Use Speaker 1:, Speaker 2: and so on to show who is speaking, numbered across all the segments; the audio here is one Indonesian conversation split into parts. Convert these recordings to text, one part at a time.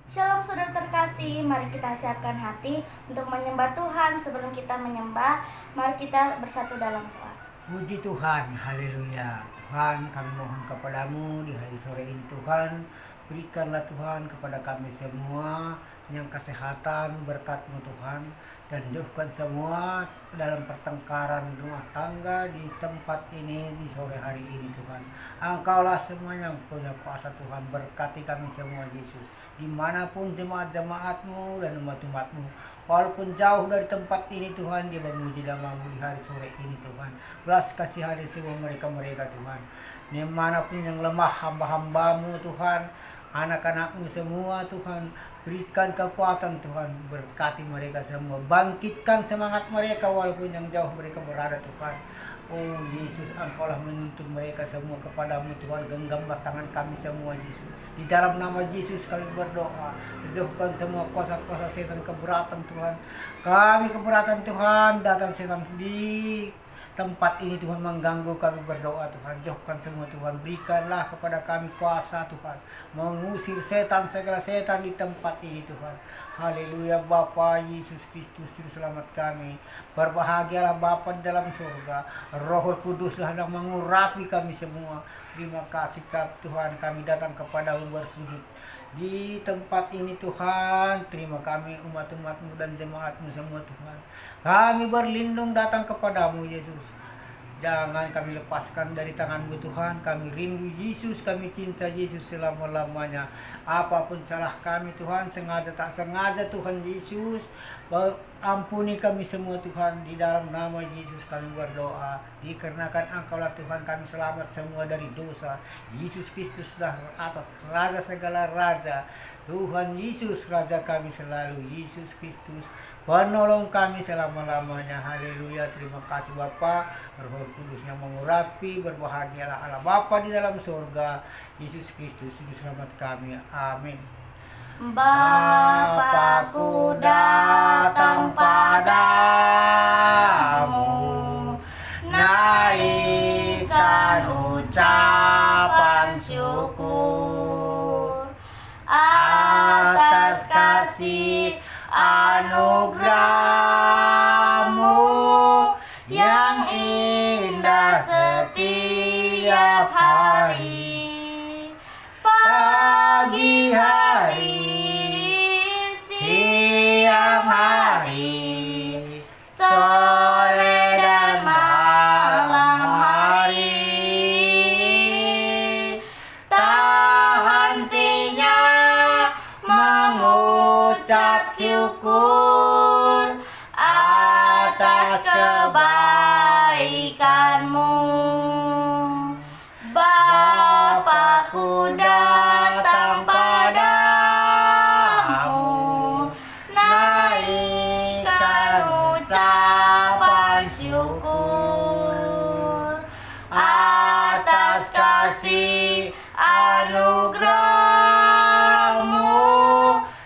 Speaker 1: Shalom saudara terkasih, mari kita siapkan hati untuk menyembah Tuhan. Sebelum kita menyembah, mari kita bersatu dalam doa.
Speaker 2: Puji Tuhan, haleluya. Tuhan, kami mohon kepadamu di hari sore ini Tuhan, berikanlah Tuhan kepada kami semua yang kesehatan, berkat-Mu Tuhan, dan jauhkan semua dalam pertengkaran rumah tangga di tempat ini di sore hari ini Tuhan. Engkaulah semua yang punya kuasa Tuhan, berkati kami semua Yesus, dimanapun jemaat-jemaat-Mu dan umat-umat-Mu, walaupun jauh dari tempat ini Tuhan, dia memuji namamu di hari sore ini Tuhan. Belas kasihani semua mereka Tuhan, dimanapun yang lemah hamba-hambamu Tuhan, anak-anakmu semua Tuhan, berikan kekuatan Tuhan, berkati mereka semua, bangkitkan semangat mereka walaupun yang jauh mereka berada Tuhan. Oh Yesus, Engkaulah menuntun mereka semua kepadamu Tuhan. Genggamlah tangan kami semua Yesus. Di dalam nama Yesus kami berdoa. Jauhkan semua kuasa-kuasa setan keberatan Tuhan. Kami keberatan Tuhan, datang setan di tempat ini Tuhan mengganggu kami berdoa Tuhan. Jauhkan semua Tuhan. Berikanlah kepada kami kuasa Tuhan, mengusir setan, segala setan di tempat ini Tuhan. Haleluya. Bapa Yesus Kristus Juru Selamat kami, berbahagialah Bapa di dalam surga. Roh Kuduslah yang mengurapi kami semua. Terima kasih Tuhan, kami datang kepadamu bersujud di tempat ini Tuhan. Terima kami umat-umatmu dan jemaatmu semua Tuhan. Kami berlindung datang kepadamu Yesus. Jangan kami lepaskan dari tangan-Mu Tuhan. Kami rindu Yesus, kami cinta Yesus selama-lamanya. Apapun salah kami Tuhan, sengaja tak sengaja Tuhan Yesus, ampuni kami semua Tuhan. Di dalam nama Yesus kami berdoa. Dikarenakan Engkaulah Tuhan, kami selamat semua dari dosa. Yesus Kristuslah atas Raja segala Raja. Tuhan Yesus Raja kami selalu. Yesus Kristus penolong kami selama-lamanya. Haleluya. Terima kasih Bapa, Roh Kudus yang mengurapi. Berbahagialah Allah Bapa di dalam surga. Yesus Kristus Juru Selamat kami. Amin.
Speaker 1: Bapakku datang padamu, naikkan ucapan syukur atas kasih anugerah-Mu yang indah setiap hari. Pagi hari, siang hari, sore dan malam hari, tak hentinya mengucap syukur atas kebaikan-Mu. Bapakku datang padamu, naikkan ucapan syukur atas kasih anugerah-Mu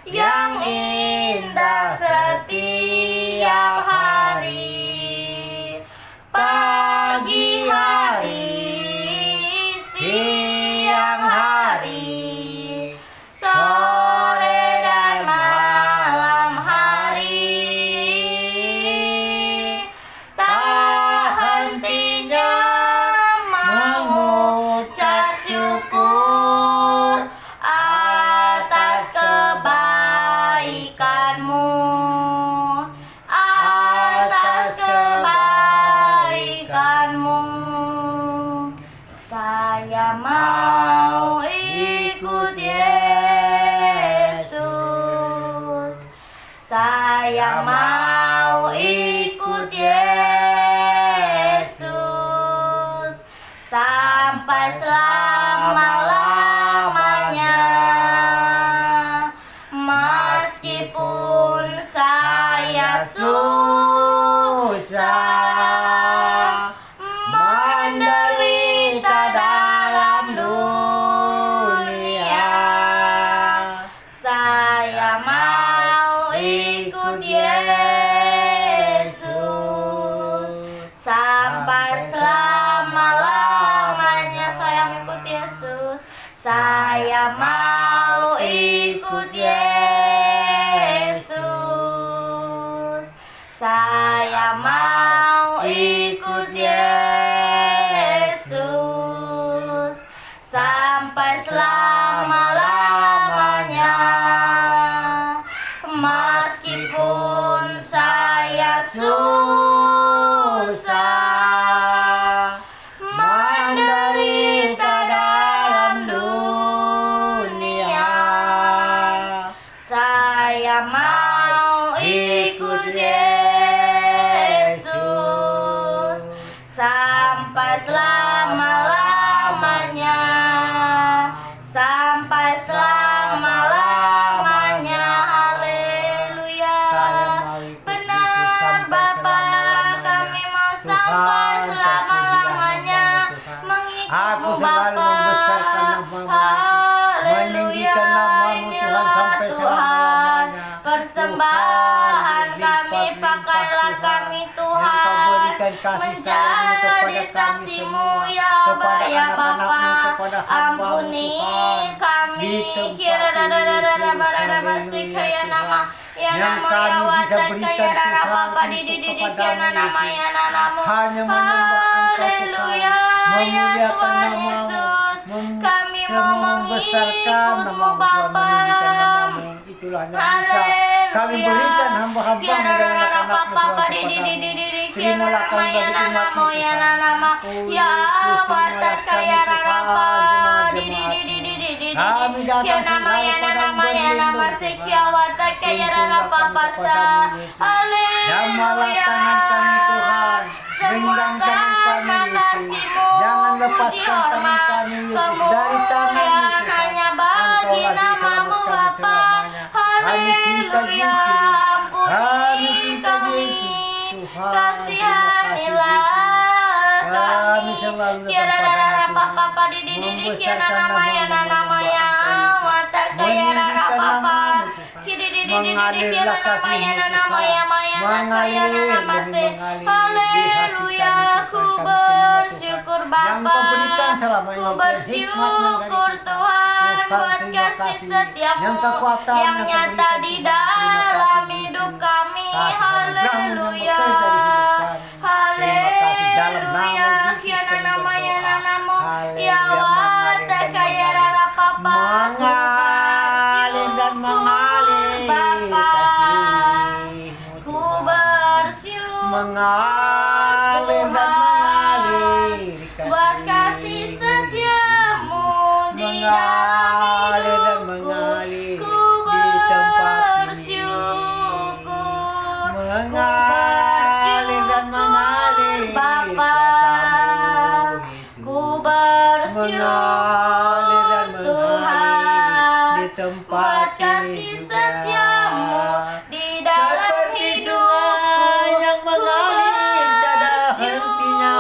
Speaker 1: yang indah setiap hari. Pagi hari, siang hari, sore dan malam hari, tak hentinya mengucap syukur atas kebaikan-Mu, atas kebaikan-Mu. Saya mau ikut Yesus. Saya mau ikut Yesus sampai selama-lamanya. Meskipun saya susah, menderita dalam dunia, saya mau ikut Yesus sampai selama-lamanya. Saya mau ikut Yesus. Saya mau ikut Yesus. Saya mau ikut Yesus sampai selama-lamanya, sampai selama-lamanya. Haleluya. Benar Bapa, kami mau sampai selama-lamanya mengikutmu Bapa. Haleluya. Inilah Tuhan persembahan kami, pakailah kami Tuhan menjadi saksi-Mu ya Bapa ya Bapa. Ampuni kami kira kaya nama ya nama ya wata kaya Bapa di nama ya namamu. Haleluya ya Tuhan Yesus, kami mau mengikut-Mu Bapa.
Speaker 2: Itulah yang bisa kami berikan hamba-hamba dan anak-anak terimalah kami bagi umat-Mu
Speaker 1: ya wata kaya rapa
Speaker 2: kami datang sembah padamu
Speaker 1: wata kaya rapa pasa. Haleluya. Semua karena kasih-Mu,
Speaker 2: jangan lepaskan tangan kami Yesus dari tangan-Mu
Speaker 1: hanya bagi nama-Mu Bapa. Haleluya. Ampuni kami, kasihanilah kami. Kira rara papa di kira namanya wata kaya rara papa. Kira kira namanya kaya nama se. Haleluya. Ku bersyukur Bapa, ku bersyukur Tuhan buat kasih setiamu yang nyata di dalam hidup kami. Haleluya. Haleluya. Kiana namanya nanamu ya wata kaya rara papa. Ku bersyukur
Speaker 2: mengalir dan mengalir
Speaker 1: buat kasih setiamu di dalam hidupku. Ku bersyukur,
Speaker 2: mengalir dan mengalir
Speaker 1: Bapa. Ku bersyukur Tuhan
Speaker 2: di tempat
Speaker 1: buat kasih setiamu di dalam hidupku.
Speaker 2: yang mengalir tiada hentinya,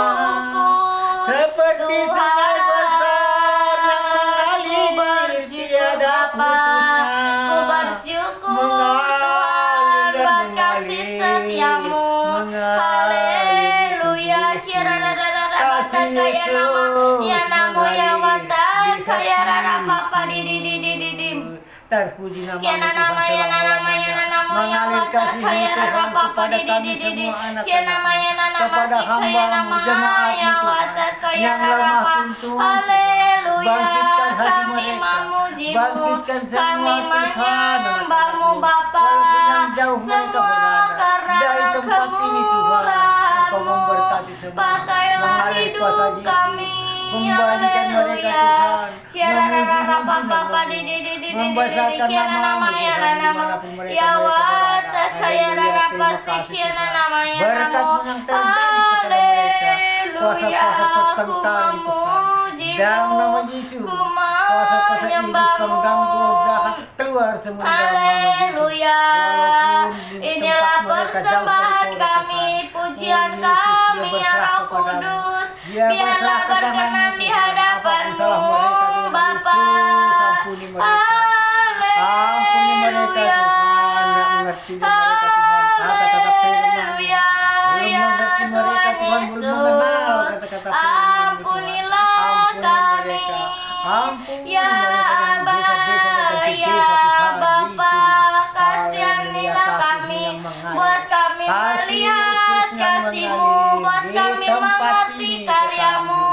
Speaker 2: seperti sungai besar yang mengalir tiada putusnya.
Speaker 1: Ku bersyukur Tuhan buat kasih setiamu. Haleluya. Kira rara basa kaya nama ya namo ya wata kaya rara papa di.
Speaker 2: Terpuji nama
Speaker 1: Kiana nama ya nama ya nama ya wata kaya rara papa di. Kiana nama ya nama si kaya nama ya wata kaya rara papa. Haleluya. Kami memuji-Mu, kami menyembah-Mu Bapa, semua karena kemurahan-Mu. Pakailah hidup kami. Haleluya. Kiara rara papa di kiana namanya namamu ya wata kaya rara pasi kiana namanya namamu. Haleluya. Ku memuji-Mu, ku menyembah-Mu. Haleluya. Inilah persembahan kami, pujian kami ya Roh Kudus. Biarlah berkenan di hadapan-Mu Bapa. Haleluya. Haleluya. Ya Tuhan Yesus, ampunilah kami. Ya Aba, ya Bapa, kasihanilah kami. Buat kami melihat kasih-Mu, buat kami mengerti karya-Mu.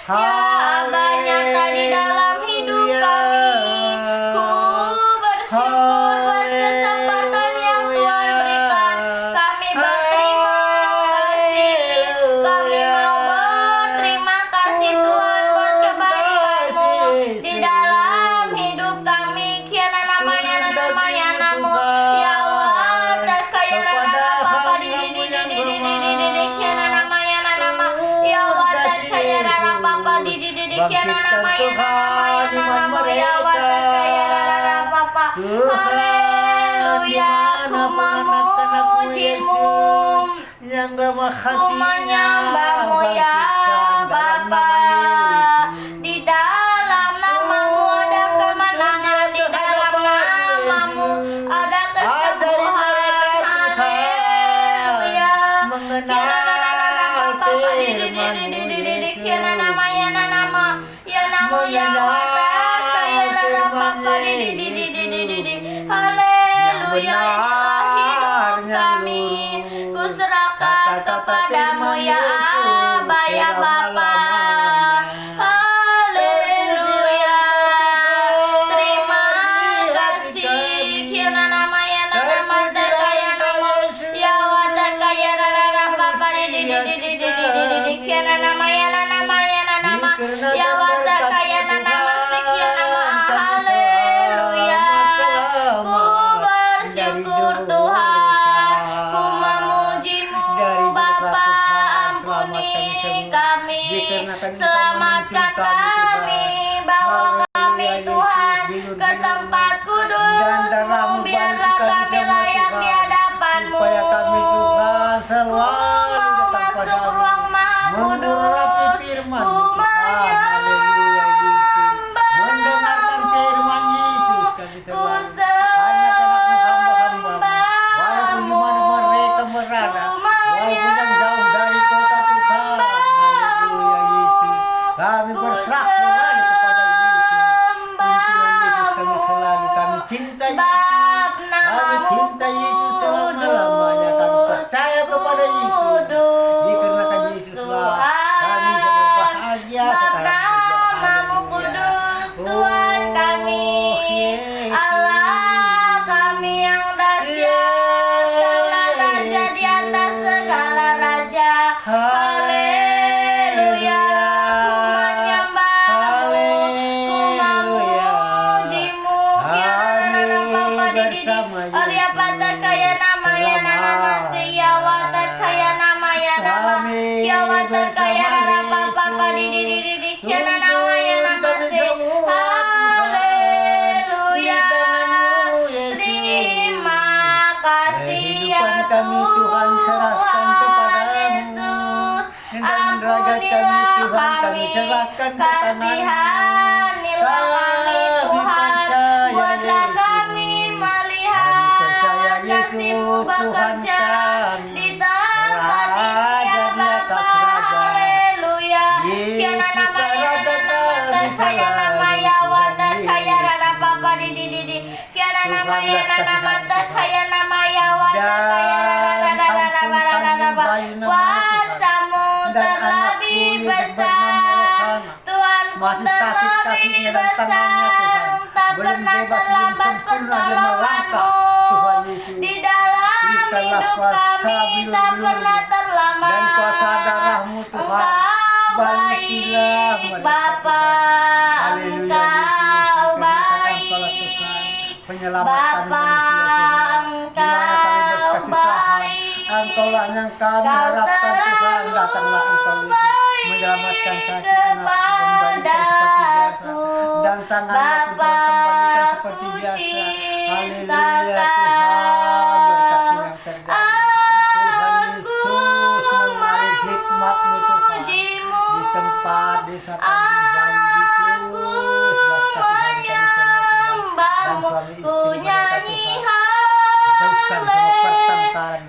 Speaker 1: Ya Aba, nyata di dalam hidup kami. Ku bersyukur buat kesempatan yang Tuhan berikan. Kami berterima kasih. Kami mau berterima kasih Tuhan buat kebaikan-Mu.
Speaker 2: Tuhan iman mereka.
Speaker 1: Haleluya, ku memujimu,
Speaker 2: yang lemah
Speaker 1: ku
Speaker 2: hatinya
Speaker 1: menyembahmu ya Bapa. Di dalam namamu ada kemenangan, di dalam namamu ada kesembuhan. Haleluya.
Speaker 2: mengenal firman-Mu Yesus.
Speaker 1: Haleluya, inilah hidup kami, ku serahkan kepadamu ya Aba ya Bapa. Haleluya, terima kasih. Kirana nama ya nama terkaya nama ya watakaya rara Bapa di kirana nama ya nama ya watakaya nama sekian nama. Haleluya, ku bersyukur Tuhan, ku memujimu Bapa. Ampuni kami, selamatkan kami, bawa kami Tuhan ke tempat kudus-Mu, biarlah kami layak di hadapan-Mu.
Speaker 2: Supaya kami Tuhan
Speaker 1: Ku
Speaker 2: selalu
Speaker 1: mau
Speaker 2: datang
Speaker 1: masuk
Speaker 2: padamu,
Speaker 1: ruang Maha
Speaker 2: mengurapi
Speaker 1: Kudus,
Speaker 2: firman
Speaker 1: ku
Speaker 2: Tuhan. Haleluya Yesus. Mendengarkan firman Yesus kami
Speaker 1: ku
Speaker 2: selalu hanya karena hamba-hamba-Mu. Walaupun di mana mereka berada, walaupun yang jauh dari kota Tuhan. Haleluya Yesus. Kami berserah kembali kepada Yesus. Tuhan Yesus kami selalu, kami cinta Yesus.
Speaker 1: sebab
Speaker 2: Kami
Speaker 1: namamu
Speaker 2: cinta Yesus selama-lamanya. Kami percaya kepada Yesus. Dikarenakan Yesus lah kami bisa berbahagia
Speaker 1: sebab
Speaker 2: sekarang juga.
Speaker 1: namamu
Speaker 2: Haleluya.
Speaker 1: kudus Tuhan kami,
Speaker 2: Yesus.
Speaker 1: Allah kami yang dahsyat, Kaulah Raja di atas segala raja. Haleluya, ku menyembahmu, ku memujimu. Kirana Bapa
Speaker 2: bersama Yesus.
Speaker 1: Arya Pata kaya nama ya nama Siyawata kaya nama ya nama Siyawata kaya rara Papa di kirana nama ya nama Si. Haleluya, terima kasih ya
Speaker 2: Kehidupan kami Tuhan serahkan
Speaker 1: Tuhan
Speaker 2: kepadamu.
Speaker 1: Yesus.
Speaker 2: Dan derajat kami
Speaker 1: Ampunilah
Speaker 2: Tuhan kami
Speaker 1: kami,
Speaker 2: serahkan ke tangan-Mu.
Speaker 1: kasihanilah kami Tuhan, buatlah kami melihat
Speaker 2: percaya
Speaker 1: kasih-Mu
Speaker 2: Yesus, Tuhan
Speaker 1: bekerja
Speaker 2: kami.
Speaker 1: di tempat ini
Speaker 2: Raja
Speaker 1: ya
Speaker 2: di atas
Speaker 1: Bapa.
Speaker 2: raja.
Speaker 1: Haleluya.
Speaker 2: Yesus
Speaker 1: Kiana nama ya
Speaker 2: Raja
Speaker 1: nama
Speaker 2: kami
Speaker 1: saya nama ya
Speaker 2: selalu.
Speaker 1: wata kaya rara Bapa di. Kiana nama ya nama kaya nama ya wata kaya rara kuasa-Mu terlebih besar, Tuhanku
Speaker 2: Masih sakit kakinya
Speaker 1: terlebih
Speaker 2: dan tangannya
Speaker 1: besar,
Speaker 2: Tuhan.
Speaker 1: tak
Speaker 2: Belum
Speaker 1: pernah
Speaker 2: bebas, belum
Speaker 1: terlambat
Speaker 2: sempurna dia melangkah,
Speaker 1: pertolongan-Mu
Speaker 2: Tuhan Yesus.
Speaker 1: di dalam
Speaker 2: Berikanlah
Speaker 1: hidup
Speaker 2: kuasa
Speaker 1: kami, tak
Speaker 2: bilur-bilur
Speaker 1: pernah terlambat.
Speaker 2: dan kuasa darah-Mu Tuhan.
Speaker 1: Engkau
Speaker 2: Balikilah
Speaker 1: baik
Speaker 2: mereka,
Speaker 1: Bapa,
Speaker 2: Haleluya
Speaker 1: Engkau
Speaker 2: Yesus. Dikarenakan Engkaulah Tuhan
Speaker 1: baik
Speaker 2: penyelamatkan
Speaker 1: Bapa,
Speaker 2: manusia semua. Di mana kami
Speaker 1: Engkau
Speaker 2: berkesusahan,
Speaker 1: baik.
Speaker 2: Engkaulah yang kami
Speaker 1: Kau
Speaker 2: harapkan Tuhan.
Speaker 1: selalu
Speaker 2: Datanglah Engkau Yesus,
Speaker 1: baik
Speaker 2: menyelamatkan kaki anak, kembalikan seperti biasa.
Speaker 1: kepadaku.
Speaker 2: Dan tangannya pun Tuhan
Speaker 1: Bapa,
Speaker 2: kembalikan seperti
Speaker 1: ku
Speaker 2: biasa.
Speaker 1: cinta
Speaker 2: Haleluya Tuhan, berkati yang terjadi. Tuhan Yesus mengalir hikmat-Mu Tuhan
Speaker 1: memujimu.
Speaker 2: di tempat desa kami. Tuhan Yesus,
Speaker 1: Aku
Speaker 2: belas kasihan kami semua Tuhan. Dan
Speaker 1: menyembahmu,
Speaker 2: suami istri
Speaker 1: ku
Speaker 2: mereka
Speaker 1: nyanyi
Speaker 2: Tuhan. Jauhkan semua pertengkaran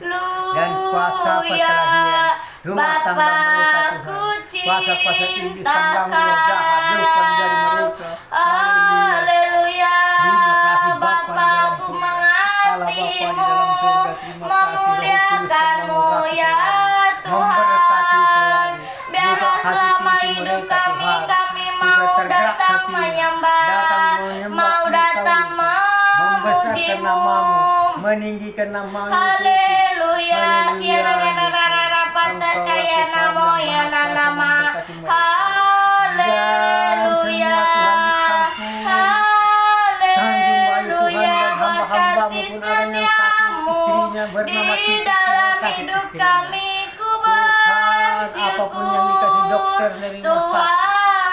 Speaker 2: dan kuasa perkelahian rumah tangga mereka
Speaker 1: Bapakku
Speaker 2: Tuhan. Kuasa-kuasa iblis pengganggu
Speaker 1: cintakan.
Speaker 2: roh jahat, jauhkan dari mereka. Haleluya.
Speaker 1: Haleluya.
Speaker 2: Terima kasih Bapa di dalam
Speaker 1: Bapakku
Speaker 2: surga. Allah Bapa di
Speaker 1: mengasihimu,
Speaker 2: dalam surga, terima kasih Roh Kudus
Speaker 1: memuliakanmu
Speaker 2: yang
Speaker 1: ya
Speaker 2: memberkati memberkati
Speaker 1: Tuhan.
Speaker 2: selalu.
Speaker 1: Biarlah
Speaker 2: Buka hati
Speaker 1: selama
Speaker 2: pintu
Speaker 1: hidup
Speaker 2: mereka,
Speaker 1: kami,
Speaker 2: Tuhan.
Speaker 1: kami
Speaker 2: Supaya
Speaker 1: mau
Speaker 2: tergerak
Speaker 1: datang
Speaker 2: hatinya.
Speaker 1: menyembah,
Speaker 2: Datang menyembah
Speaker 1: mau
Speaker 2: Engkau,
Speaker 1: datang
Speaker 2: Yesus. Membesarkan
Speaker 1: memujimu.
Speaker 2: namamu, meninggikan namamu Yesus.
Speaker 1: Haleluya,
Speaker 2: Haleluya,
Speaker 1: kira rara pata
Speaker 2: Engkau
Speaker 1: kaya
Speaker 2: Tuhan
Speaker 1: namo
Speaker 2: yang
Speaker 1: ya
Speaker 2: Maha Kuasa
Speaker 1: nama.
Speaker 2: memberkati mereka.
Speaker 1: Haleluya,
Speaker 2: Tanjung Bayu Tuhan,
Speaker 1: haleluya,
Speaker 2: dan
Speaker 1: buat
Speaker 2: hamba-hambamu
Speaker 1: kasih
Speaker 2: pun ada yang sakit,
Speaker 1: setiamu
Speaker 2: istrinya bernama
Speaker 1: di
Speaker 2: Titus,
Speaker 1: dalam
Speaker 2: sakit
Speaker 1: hidup
Speaker 2: istrinya.
Speaker 1: kami, ku
Speaker 2: Tuhan, apapun yang dikasih dokter dari rumah sakit,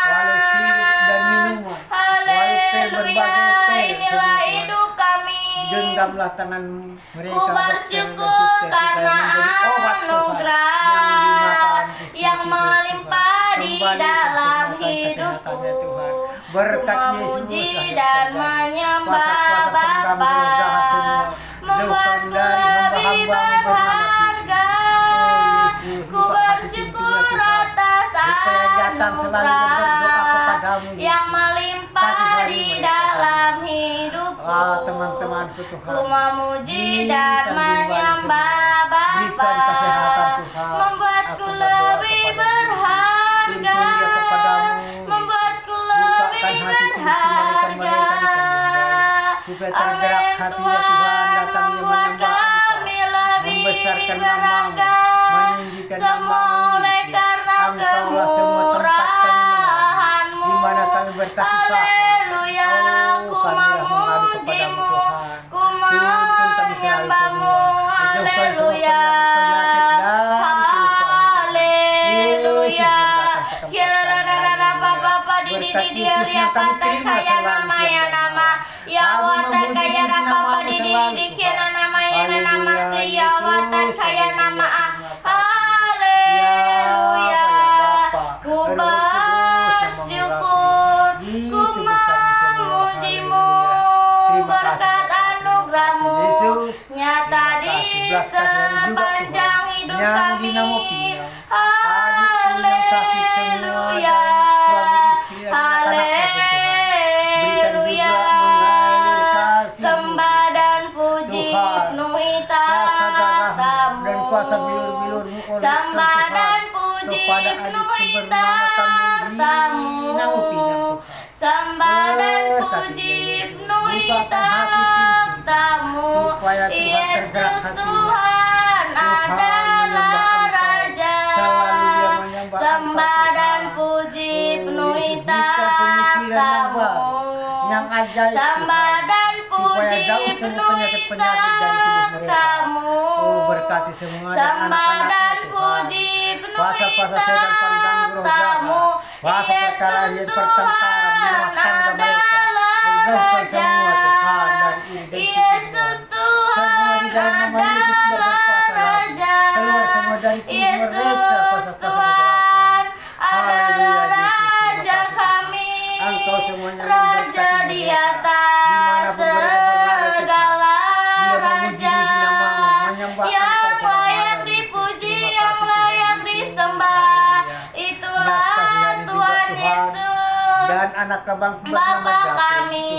Speaker 1: Tuhan.
Speaker 2: walau sirup dan minuman, walau pil
Speaker 1: Haleluya,
Speaker 2: berbagai pil
Speaker 1: inilah
Speaker 2: semua.
Speaker 1: hidup kami.
Speaker 2: Genggamlah tangan mereka
Speaker 1: Ku
Speaker 2: dokter dan
Speaker 1: bersyukur
Speaker 2: suster
Speaker 1: karena
Speaker 2: supaya menjadi obat Tuhan
Speaker 1: anugerah yang
Speaker 2: Kristus
Speaker 1: melimpah
Speaker 2: Tuhan.
Speaker 1: di
Speaker 2: Kembali
Speaker 1: dalam
Speaker 2: sempurnakan
Speaker 1: hidupku.
Speaker 2: kesehatannya Tuhan. Berkat
Speaker 1: Ku
Speaker 2: Yesus
Speaker 1: memuji
Speaker 2: akhir
Speaker 1: dan
Speaker 2: terjadi.
Speaker 1: menyembah
Speaker 2: Kuasa-kuasa pengganggu
Speaker 1: Bapa,
Speaker 2: jahat semua,
Speaker 1: membuatku
Speaker 2: jauhkan dari
Speaker 1: lebih
Speaker 2: hamba-hamba
Speaker 1: berharga.
Speaker 2: Oh Yesus,
Speaker 1: Ku
Speaker 2: buka hati
Speaker 1: bersyukur
Speaker 2: pintunya Tuhan.
Speaker 1: atas
Speaker 2: Supaya datang selalu berdoa kepadamu,
Speaker 1: anugerah
Speaker 2: Yesus.
Speaker 1: yang melimpah
Speaker 2: Kasih hari
Speaker 1: di
Speaker 2: mereka.
Speaker 1: dalam hidupku.
Speaker 2: Teman-temanku Tuhan,
Speaker 1: Ku memuji dan
Speaker 2: berikan
Speaker 1: menyembah
Speaker 2: berikan
Speaker 1: Bapa,
Speaker 2: kesehatan Tuhan.
Speaker 1: membuatku
Speaker 2: Aku berdoa
Speaker 1: lebih
Speaker 2: kepadamu.
Speaker 1: berharga,
Speaker 2: Tuntun dia kepadamu.
Speaker 1: membuatku
Speaker 2: Bukakan
Speaker 1: lebih
Speaker 2: hati pintu
Speaker 1: berharga.
Speaker 2: mereka di kandungan. Supaya tergerak
Speaker 1: Amin,
Speaker 2: hatinya Tuhan, datangnya
Speaker 1: membuat
Speaker 2: menyembah
Speaker 1: kami
Speaker 2: Engkau,
Speaker 1: lebih
Speaker 2: membesarkan namamu,
Speaker 1: berharga.
Speaker 2: meninggikan
Speaker 1: Semua
Speaker 2: namamu,
Speaker 1: oleh
Speaker 2: Yesus.
Speaker 1: karena
Speaker 2: Engkaulah semua tempat kami
Speaker 1: kemurahan-Mu.
Speaker 2: di mana kami berkasih sayang.
Speaker 1: Haleluya, ku
Speaker 2: kamilah mengadu kepadamu
Speaker 1: memuji-Mu,
Speaker 2: Tuhan.
Speaker 1: ku
Speaker 2: Tuntun kami selalu
Speaker 1: menyembah-Mu.
Speaker 2: semua. Jauhkan semua
Speaker 1: Haleluya,
Speaker 2: penyakit-penyakit dan
Speaker 1: haleluya.
Speaker 2: Yesus,
Speaker 1: Kirararara Bapa di
Speaker 2: berkat
Speaker 1: dia
Speaker 2: Yesus
Speaker 1: dia
Speaker 2: yang kami
Speaker 1: kata
Speaker 2: terima
Speaker 1: kaya
Speaker 2: selalu
Speaker 1: nama ya
Speaker 2: siang dan
Speaker 1: nama
Speaker 2: malam.
Speaker 1: ya
Speaker 2: Kami
Speaker 1: wata
Speaker 2: memuji
Speaker 1: kaya
Speaker 2: namamu
Speaker 1: Bapa di
Speaker 2: selalu,
Speaker 1: kira
Speaker 2: Tuhan.
Speaker 1: nama ya nama
Speaker 2: Haleluya,
Speaker 1: si ya wata
Speaker 2: Yesus,
Speaker 1: kaya nama
Speaker 2: haleluya,
Speaker 1: haleluya.
Speaker 2: Ya, Bapa,
Speaker 1: Ku
Speaker 2: Roh Kudus yang
Speaker 1: bersyukur,
Speaker 2: mengurapi di
Speaker 1: ku
Speaker 2: tubuh kami semua.
Speaker 1: memuji-Mu,
Speaker 2: Haleluya. Terima kasih,
Speaker 1: berkat
Speaker 2: Bapa.
Speaker 1: anugerah-Mu
Speaker 2: Yesus,
Speaker 1: nyata
Speaker 2: terima
Speaker 1: di
Speaker 2: kasih. Belas kasihan juga,
Speaker 1: sepanjang
Speaker 2: Tuhan.
Speaker 1: hidup
Speaker 2: Yang
Speaker 1: kami.
Speaker 2: dinamo Pinang, adikku yang sakit semua,
Speaker 1: Haleluya,
Speaker 2: suami istri dan anak-anaknya, Tuhan. Berikan
Speaker 1: haleluya.
Speaker 2: juga mengalir kasih-Mu,
Speaker 1: Sembah dan puji
Speaker 2: Tuhan.
Speaker 1: penuhi
Speaker 2: kuasa darah
Speaker 1: tahtamu.
Speaker 2: dan kuasa bilur-bilur-Mu oleskan,
Speaker 1: Sembah
Speaker 2: Tuhan,
Speaker 1: dan puji
Speaker 2: kepada adik
Speaker 1: penuhi
Speaker 2: bernama kami di
Speaker 1: tahtamu.
Speaker 2: Namo Pinang, Tuhan.
Speaker 1: Sembah dan
Speaker 2: Berkati
Speaker 1: puji
Speaker 2: Yesus.
Speaker 1: penuhi
Speaker 2: Bukakan hati pintu
Speaker 1: tahtamu.
Speaker 2: supaya Tuhan
Speaker 1: Yesus
Speaker 2: tergerak hatinya.
Speaker 1: Tuhan adalah
Speaker 2: menyembah Engkau.
Speaker 1: Raja.
Speaker 2: Selalu dia menyembah
Speaker 1: Sembah
Speaker 2: Engkau,
Speaker 1: dan
Speaker 2: Tuhan.
Speaker 1: puji
Speaker 2: Oh,
Speaker 1: penuhi
Speaker 2: Yesus, berikan pemikiran yang
Speaker 1: tahtamu.
Speaker 2: baru, yang ajaib,
Speaker 1: Sembah
Speaker 2: Tuhan.
Speaker 1: dan
Speaker 2: Supaya
Speaker 1: puji
Speaker 2: jauh semua
Speaker 1: penuhi
Speaker 2: penyakit-penyakit dari tubuh mereka.
Speaker 1: tahtamu.
Speaker 2: Oh, berkati semua dan
Speaker 1: Sembah
Speaker 2: anak-anaknya,
Speaker 1: dan
Speaker 2: Tuhan.
Speaker 1: puji penuhi
Speaker 2: Kuasa-kuasa setan pengganggu roh
Speaker 1: tahtamu.
Speaker 2: jahat, kuasa perkara
Speaker 1: Yesus
Speaker 2: yang pertengkaran di rumah
Speaker 1: Tuhan
Speaker 2: tangga mereka,
Speaker 1: adalah
Speaker 2: jauhkan
Speaker 1: Raja.
Speaker 2: semua, Tuhan, dari iri dan
Speaker 1: Yesus
Speaker 2: kebencian. Semua di
Speaker 1: Tuhan
Speaker 2: dalam nama Yesus tidak
Speaker 1: adalah
Speaker 2: berkuasa lagi.
Speaker 1: Raja.
Speaker 2: Keluar semua dari tubuh
Speaker 1: Yesus
Speaker 2: mereka, kuasa-kuasa
Speaker 1: Tuhan
Speaker 2: Haleluya,
Speaker 1: adalah
Speaker 2: Yesus, terima
Speaker 1: Raja
Speaker 2: kasih.
Speaker 1: kami.
Speaker 2: Engkau semuanya
Speaker 1: Raja
Speaker 2: memberkati
Speaker 1: di
Speaker 2: mereka.
Speaker 1: atas
Speaker 2: Dimanapun mereka berada, Tuhan.
Speaker 1: segala
Speaker 2: Dia
Speaker 1: raja
Speaker 2: memuji-muji namamu, menyembah
Speaker 1: yang
Speaker 2: Engkau selama
Speaker 1: layak
Speaker 2: hari.
Speaker 1: dipuji,
Speaker 2: Terima
Speaker 1: yang
Speaker 2: kasih,
Speaker 1: layak
Speaker 2: Tuhan.
Speaker 1: disembah.
Speaker 2: Haleluya.
Speaker 1: Itulah
Speaker 2: Belas kasihan juga,
Speaker 1: Tuhan
Speaker 2: Tuhan.
Speaker 1: Yesus,
Speaker 2: Dan anak kebang
Speaker 1: Bapa kami,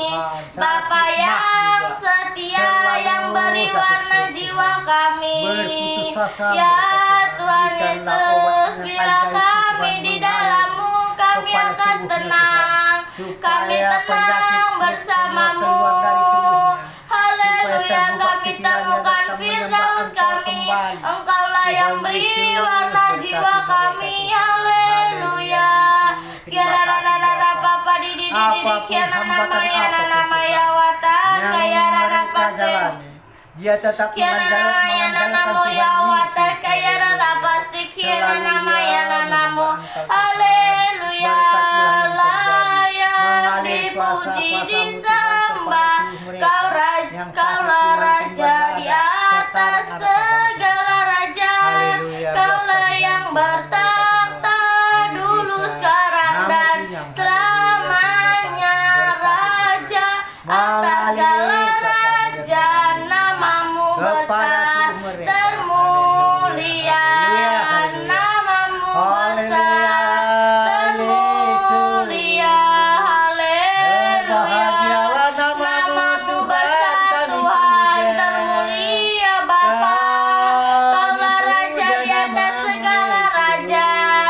Speaker 1: Bapa yang setia, yang beri warna jiwa kami.
Speaker 2: Berputus asa
Speaker 1: Ya
Speaker 2: mereka,
Speaker 1: Tuhan
Speaker 2: berikanlah obat
Speaker 1: Yesus,
Speaker 2: yang
Speaker 1: bila
Speaker 2: ajaib,
Speaker 1: kami
Speaker 2: Tuhan,
Speaker 1: di
Speaker 2: mengalir
Speaker 1: dalam-Mu, kami
Speaker 2: kepada
Speaker 1: akan
Speaker 2: tubuhnya,
Speaker 1: tenang.
Speaker 2: Tuhan.
Speaker 1: Kami
Speaker 2: Supaya
Speaker 1: tenang
Speaker 2: penyakit
Speaker 1: bersama-Mu.
Speaker 2: keluar dari tubuhnya.
Speaker 1: Haleluya,
Speaker 2: Supaya terbuka
Speaker 1: kami
Speaker 2: pikirannya,
Speaker 1: temukan
Speaker 2: datang
Speaker 1: Firdaus
Speaker 2: menyembah Engkau
Speaker 1: kami.
Speaker 2: kembali.
Speaker 1: Engkaulah yang
Speaker 2: Tuhan
Speaker 1: beri
Speaker 2: Yesus,
Speaker 1: warna jiwa
Speaker 2: berkati
Speaker 1: kami.
Speaker 2: mereka, Tuhan.
Speaker 1: Haleluya.
Speaker 2: Yesus. Terima
Speaker 1: Kirararara
Speaker 2: kasih, Bapa.
Speaker 1: Papa di
Speaker 2: Apapun
Speaker 1: kiana
Speaker 2: hambatan
Speaker 1: nama ya
Speaker 2: apapun,
Speaker 1: nama ya
Speaker 2: Tuhan,
Speaker 1: wata
Speaker 2: yang
Speaker 1: kaya rara
Speaker 2: mereka
Speaker 1: pase.
Speaker 2: jalani, dia tetap
Speaker 1: Kiana nama ya namo ya wata kaya rara pase. Kiana nama ya namo. Haleluya. Layak dipuji disembah. Kaulah Raja di atas segala raja. Kaulah yang bertakhta dulu, sekarang dan selamanya. Raja atas segala raja, namamu besar termulia. Namamu besar termulia. Haleluya. Namamu besar Tuhan, termulia Bapa. Kaulah Raja di atas segala raja.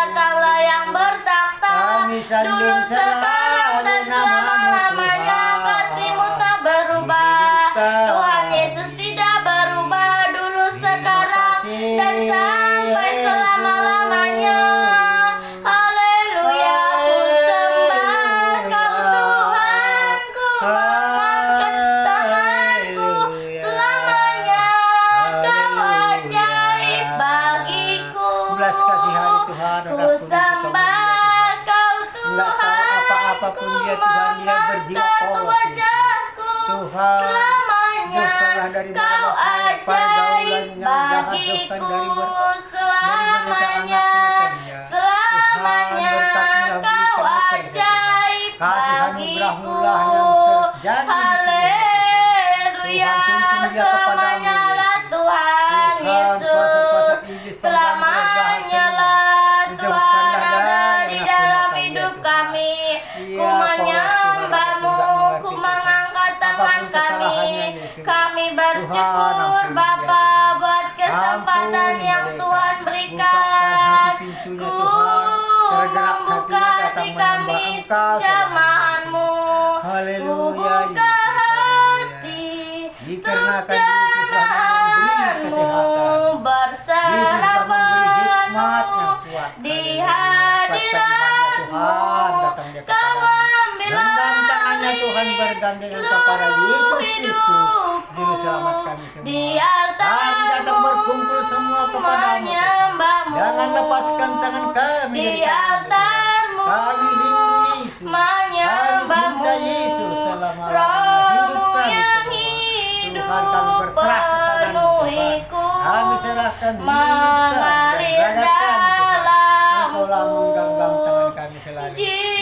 Speaker 1: Kaulah yang bertakhta dulu, sekarang dan selama-lamanya. Kasih-Mu tak berubah. Tuhan Yesus tidak berubah, dulu, sekarang dan sampai selama-lamanya. Haleluya, ku sembah Kau Tuhan, ku mengangkat tanganku selamanya. Kau ajaib bagiku.
Speaker 2: Belas kasihan Tuhan,
Speaker 1: Ku sembah Kau Tuhan,
Speaker 2: siapapun dia Tuhan, dia berjiwa
Speaker 1: mengangkat
Speaker 2: polos
Speaker 1: wajahku
Speaker 2: Tuhan,
Speaker 1: selamanya.
Speaker 2: jauhkanlah dari
Speaker 1: Kau
Speaker 2: bahaya,
Speaker 1: ajaib
Speaker 2: pergaulan yang jahat, jauhkan
Speaker 1: bagiku
Speaker 2: dari
Speaker 1: selamanya,
Speaker 2: anak-anak
Speaker 1: selamanya.
Speaker 2: berkatilah,
Speaker 1: Kau
Speaker 2: berikanlah kerja,
Speaker 1: ajaib
Speaker 2: kasih
Speaker 1: bagiku.
Speaker 2: anugerah-Mu yang terjadi di
Speaker 1: Haleluya,
Speaker 2: Tuhan, tuntun dia
Speaker 1: selamanya
Speaker 2: kepadamu,
Speaker 1: lah Tuhan
Speaker 2: Tuhan,
Speaker 1: Yesus,
Speaker 2: kuasa-kuasa iblis,
Speaker 1: selamanya lah Tuhan ada di dalam hidup kami. Ku menyembah-Mu, ku mengangkat tangan kami bersyukur Bapa buat kesempatan yang Tuhan berikan. Ku membuka hati kami untuk jamahan-Mu, ku buka hati untuk jamahan-Mu, berserah penuh di hadirat-Mu. Kau ambil alih
Speaker 2: Tuhan bergandengan kepada
Speaker 1: seluruh
Speaker 2: Yesus Kristus,
Speaker 1: hidupku
Speaker 2: Juru Selamat kami semua.
Speaker 1: di
Speaker 2: Kami datang
Speaker 1: altar-Mu,
Speaker 2: berkumpul semua kepadamu,
Speaker 1: menyembah-Mu.
Speaker 2: jangan lepaskan tangan kami
Speaker 1: Di
Speaker 2: dari tangan-Mu.
Speaker 1: altar-Mu,
Speaker 2: Kami rindu Yesus,
Speaker 1: menyembah-Mu.
Speaker 2: kami cinta Yesus selama-lamanya.
Speaker 1: Roh-Mu
Speaker 2: Hidup kami
Speaker 1: yang
Speaker 2: semua.
Speaker 1: hidup
Speaker 2: Tuhan, kami berserah kepadamu, Tuhan.
Speaker 1: penuhiku,
Speaker 2: Kami serahkan diri
Speaker 1: mengalir
Speaker 2: dan dada kami, Tuhan. Engkaulah
Speaker 1: dalamku.
Speaker 2: menggenggam tangan kami selalu.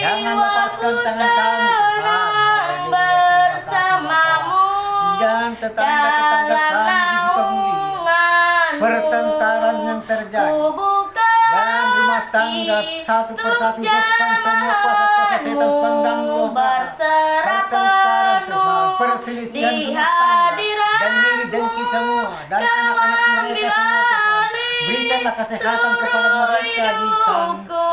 Speaker 2: Jangan lepaskan
Speaker 1: Jiwaku
Speaker 2: tangan kami, Tuhan.
Speaker 1: tenang
Speaker 2: Haleluya, terima kasih,
Speaker 1: bersamamu
Speaker 2: Bapa. Dan tetangga-tetangga
Speaker 1: dalam
Speaker 2: kami di Sukabumi,
Speaker 1: naungan-Mu.
Speaker 2: pertengkaran yang terjadi
Speaker 1: Ku buka
Speaker 2: dan rumah tangga satu persatu, jauhkan semua kuasa-kuasa setan pengganggu,
Speaker 1: berserah
Speaker 2: pertengkaran Tuhan,
Speaker 1: penuh
Speaker 2: perselisihan
Speaker 1: di
Speaker 2: rumah tangga, dan
Speaker 1: hadirat-Mu.
Speaker 2: iri dengki semua, dan
Speaker 1: Kau
Speaker 2: anak-anak mereka
Speaker 1: ambil
Speaker 2: semua Tuhan.
Speaker 1: alih
Speaker 2: Berikanlah kesehatan
Speaker 1: seluruh
Speaker 2: kepada mereka di
Speaker 1: hidupku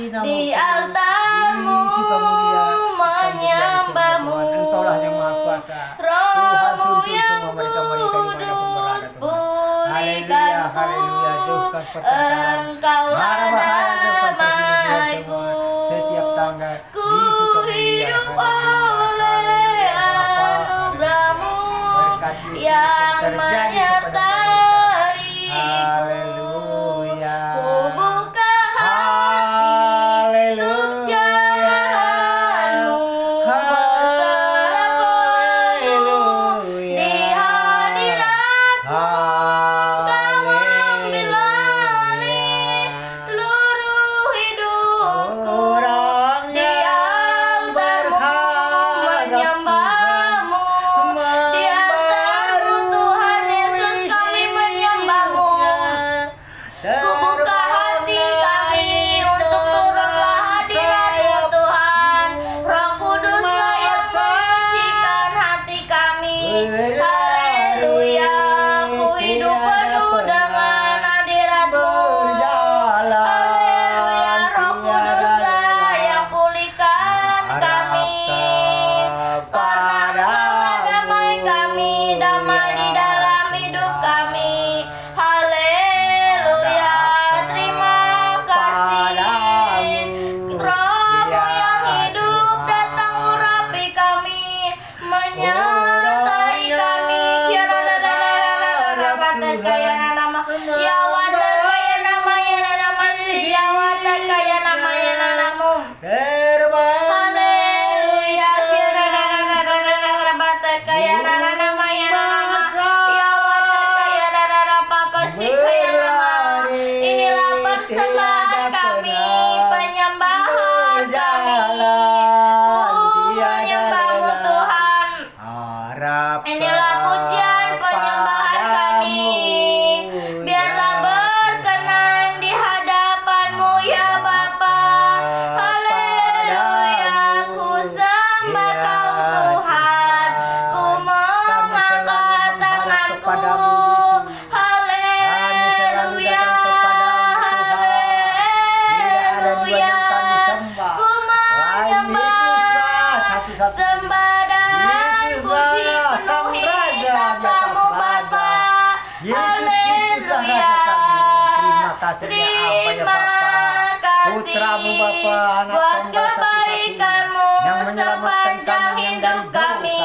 Speaker 2: nama
Speaker 1: di
Speaker 2: Tuhan,
Speaker 1: altar-Mu,
Speaker 2: di Sukamulia,
Speaker 1: menyembah-Mu.
Speaker 2: Tuhan. Engkaulah yang Maha Kuasa. Tuhan,
Speaker 1: Roh-Mu
Speaker 2: tuntun
Speaker 1: yang
Speaker 2: semua mereka-mereka dimanapun berada,
Speaker 1: kudus,
Speaker 2: Tuhan. Haleluya, haleluya. Jauhkan pertengkaran,
Speaker 1: Engkau
Speaker 2: mara bahaya, jauhkan perselisihan
Speaker 1: damaiku.
Speaker 2: semua. Setiap tangga
Speaker 1: Ku
Speaker 2: di Sukamulia.
Speaker 1: hidup
Speaker 2: Haleluya,
Speaker 1: oleh
Speaker 2: haleluya.
Speaker 1: anugerah-Mu
Speaker 2: Berkat Yesus
Speaker 1: yang
Speaker 2: terjadi kepada mereka.
Speaker 1: menyertaiku.
Speaker 2: Haleluya.
Speaker 1: Ku buka hati untuk jamahan-Mu, berserah penuh di hadirat-Mu. Kau ambil alih seluruh hidupku di altar-Mu, menyembah-Mu. Di altar-Mu Tuhan Yesus kami menyembah-Mu. Ku buka hati kami untuk turunlah hadirat-Mu Tuhan. Roh Kuduslah yang menyucikan hati kami. Haleluya, ku hidup penuh dengan hadirat-Mu. Haleluya, Roh Kuduslah yang pulihkan kami. Karena damai kami, damai di dalam hidup kami. Haleluya, terima kasih. Roh-Mu yang hidup datang urapi kami, menyertai kami. Ya watan kaya nama ya nama ya watan kaya nama ya namamu. Haleluya, batan kaya nama ya nama ya watan kaya papa kaya nama. Inilah persembahan kami, penyembahan kami. Ku menyembah-Mu Tuhan. Inilah pujian penyembahan kami. Biarlah berkenan di hadapan-Mu ya Bapa. Haleluya, ku sembah Kau Tuhan. Ku mengangkat tanganku. Haleluya, haleluya. Ku menyembah, sembah dan puji penuhi tatamu Bapa. Haleluya. Terima kasih buat kebaikan-Mu sepanjang hidup kami.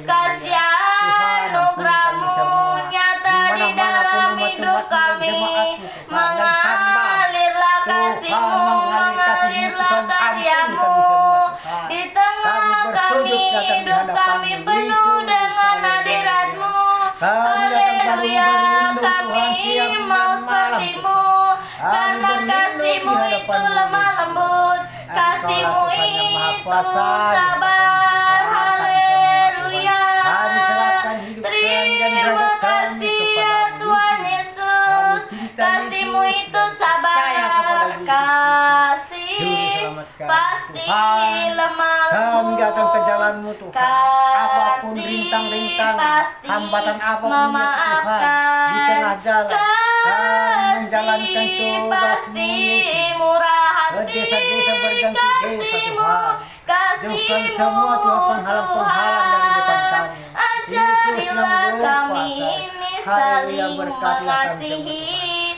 Speaker 1: Kasih anugerah-Mu nyata di dalam hidup kami. Mengalirlah kasih-Mu, mengalirlah karya-Mu di Haleluya, kami mau seperti-Mu, karena kasih-Mu itu lemah lembut, kasih-Mu itu sabar. Haleluya, terima kasih ya Tuhan Yesus, kasih-Mu itu sabar, kasih pasti lemah
Speaker 2: Kami datang ke
Speaker 1: lembut,
Speaker 2: jalan-Mu Tuhan. Apapun
Speaker 1: kasih
Speaker 2: rintang-rintang,
Speaker 1: pasti
Speaker 2: hambatan apapun ya Tuhan,
Speaker 1: memaafkan,
Speaker 2: di tengah jalan kami menjalankan
Speaker 1: kasih
Speaker 2: tugas-Mu
Speaker 1: pasti
Speaker 2: Yesus.
Speaker 1: murah
Speaker 2: Ke
Speaker 1: hati,
Speaker 2: desa-desa berganti desa
Speaker 1: kasih-Mu,
Speaker 2: Tuhan. Jauhkan semua Tuhan penghalang-penghalang dari depan kami.
Speaker 1: Ajarilah
Speaker 2: Yesus yang
Speaker 1: kami
Speaker 2: berkuasa.
Speaker 1: ini
Speaker 2: Haleluya,
Speaker 1: saling
Speaker 2: berkatilah kami
Speaker 1: mengasihi.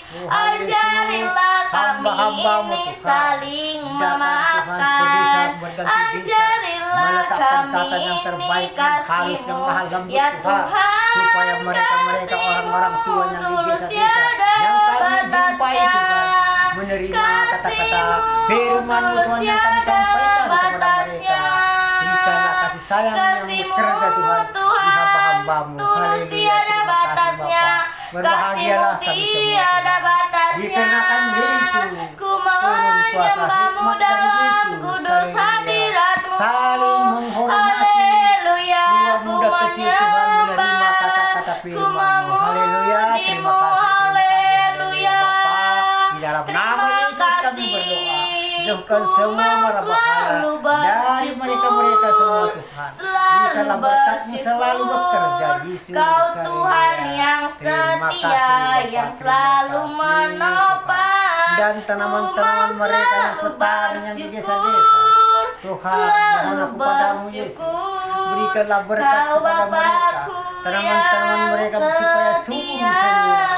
Speaker 2: semua.
Speaker 1: Ajarilah kami
Speaker 2: Hamba-hamba-Mu
Speaker 1: ini
Speaker 2: Tuhan.
Speaker 1: saling
Speaker 2: Datang Tuhan ke desa
Speaker 1: memaafkan.
Speaker 2: berganti desa.
Speaker 1: Ajarilah
Speaker 2: Meletakkan
Speaker 1: kami
Speaker 2: kata yang
Speaker 1: ini
Speaker 2: terbaik, yang halus, yang
Speaker 1: kasih-Mu,
Speaker 2: mahal lembut
Speaker 1: ya
Speaker 2: Tuhan.
Speaker 1: Tuhan.
Speaker 2: Supaya mereka-mereka orang-orang tua yang di
Speaker 1: tulus
Speaker 2: desa-desa
Speaker 1: tiada
Speaker 2: yang kami jumpai
Speaker 1: batasnya.
Speaker 2: Tuhan, menerima kata-kata firman
Speaker 1: tulus
Speaker 2: Tuhan yang kami
Speaker 1: tiada
Speaker 2: sampaikan kepada
Speaker 1: batasnya.
Speaker 2: mereka. Berikanlah kasih sayang yang
Speaker 1: Kasih-Mu,
Speaker 2: bekerja Tuhan di hamba-hamba-Mu.
Speaker 1: tulus
Speaker 2: Haleluya,
Speaker 1: tiada
Speaker 2: terima kasih,
Speaker 1: batasnya.
Speaker 2: Bapa.
Speaker 1: Kasih-Mu
Speaker 2: Berbahagialah kami semua,
Speaker 1: tiada
Speaker 2: Tuhan.
Speaker 1: batasnya.
Speaker 2: Dikarenakan Yesus
Speaker 1: Ku
Speaker 2: turun kuasa
Speaker 1: menyembah-Mu
Speaker 2: hikmat dari
Speaker 1: dalam
Speaker 2: Yesus.
Speaker 1: kudus
Speaker 2: Haleluya.
Speaker 1: hadirat-Mu.
Speaker 2: Saling menghormati.
Speaker 1: Haleluya,
Speaker 2: Jiwa
Speaker 1: ku
Speaker 2: muda kecil Tuhan menerima
Speaker 1: menyembah,
Speaker 2: kata-kata
Speaker 1: ku
Speaker 2: firman-Mu. Haleluya, terima
Speaker 1: memuji-Mu.
Speaker 2: kasih.
Speaker 1: Haleluya.
Speaker 2: Di dalam nama Yesus kami berdoa. Jauhkan
Speaker 1: Ku
Speaker 2: semua
Speaker 1: mau
Speaker 2: mara
Speaker 1: selalu
Speaker 2: bahaya dari mereka-mereka semua Tuhan.
Speaker 1: selalu
Speaker 2: Berikanlah berkat-Mu selalu bekerja
Speaker 1: bersyukur.
Speaker 2: Yesus.
Speaker 1: Kau Tuhan
Speaker 2: Haleluya.
Speaker 1: yang
Speaker 2: Terima
Speaker 1: setia,
Speaker 2: kasih,
Speaker 1: yang
Speaker 2: Bapak.
Speaker 1: selalu
Speaker 2: Terima kasih,
Speaker 1: menopang.
Speaker 2: Dan
Speaker 1: Ku
Speaker 2: tanaman-tanaman
Speaker 1: mau
Speaker 2: mereka yang
Speaker 1: selalu
Speaker 2: petani yang di desa-desa.
Speaker 1: bersyukur,
Speaker 2: Tuhan,
Speaker 1: selalu
Speaker 2: mohon aku padamu Yesus.
Speaker 1: bersyukur.
Speaker 2: Berikanlah berkat
Speaker 1: Kau
Speaker 2: kepada mereka.
Speaker 1: Bapakku
Speaker 2: Tanaman-tanaman
Speaker 1: yang
Speaker 2: mereka supaya subur
Speaker 1: setia.
Speaker 2: semua.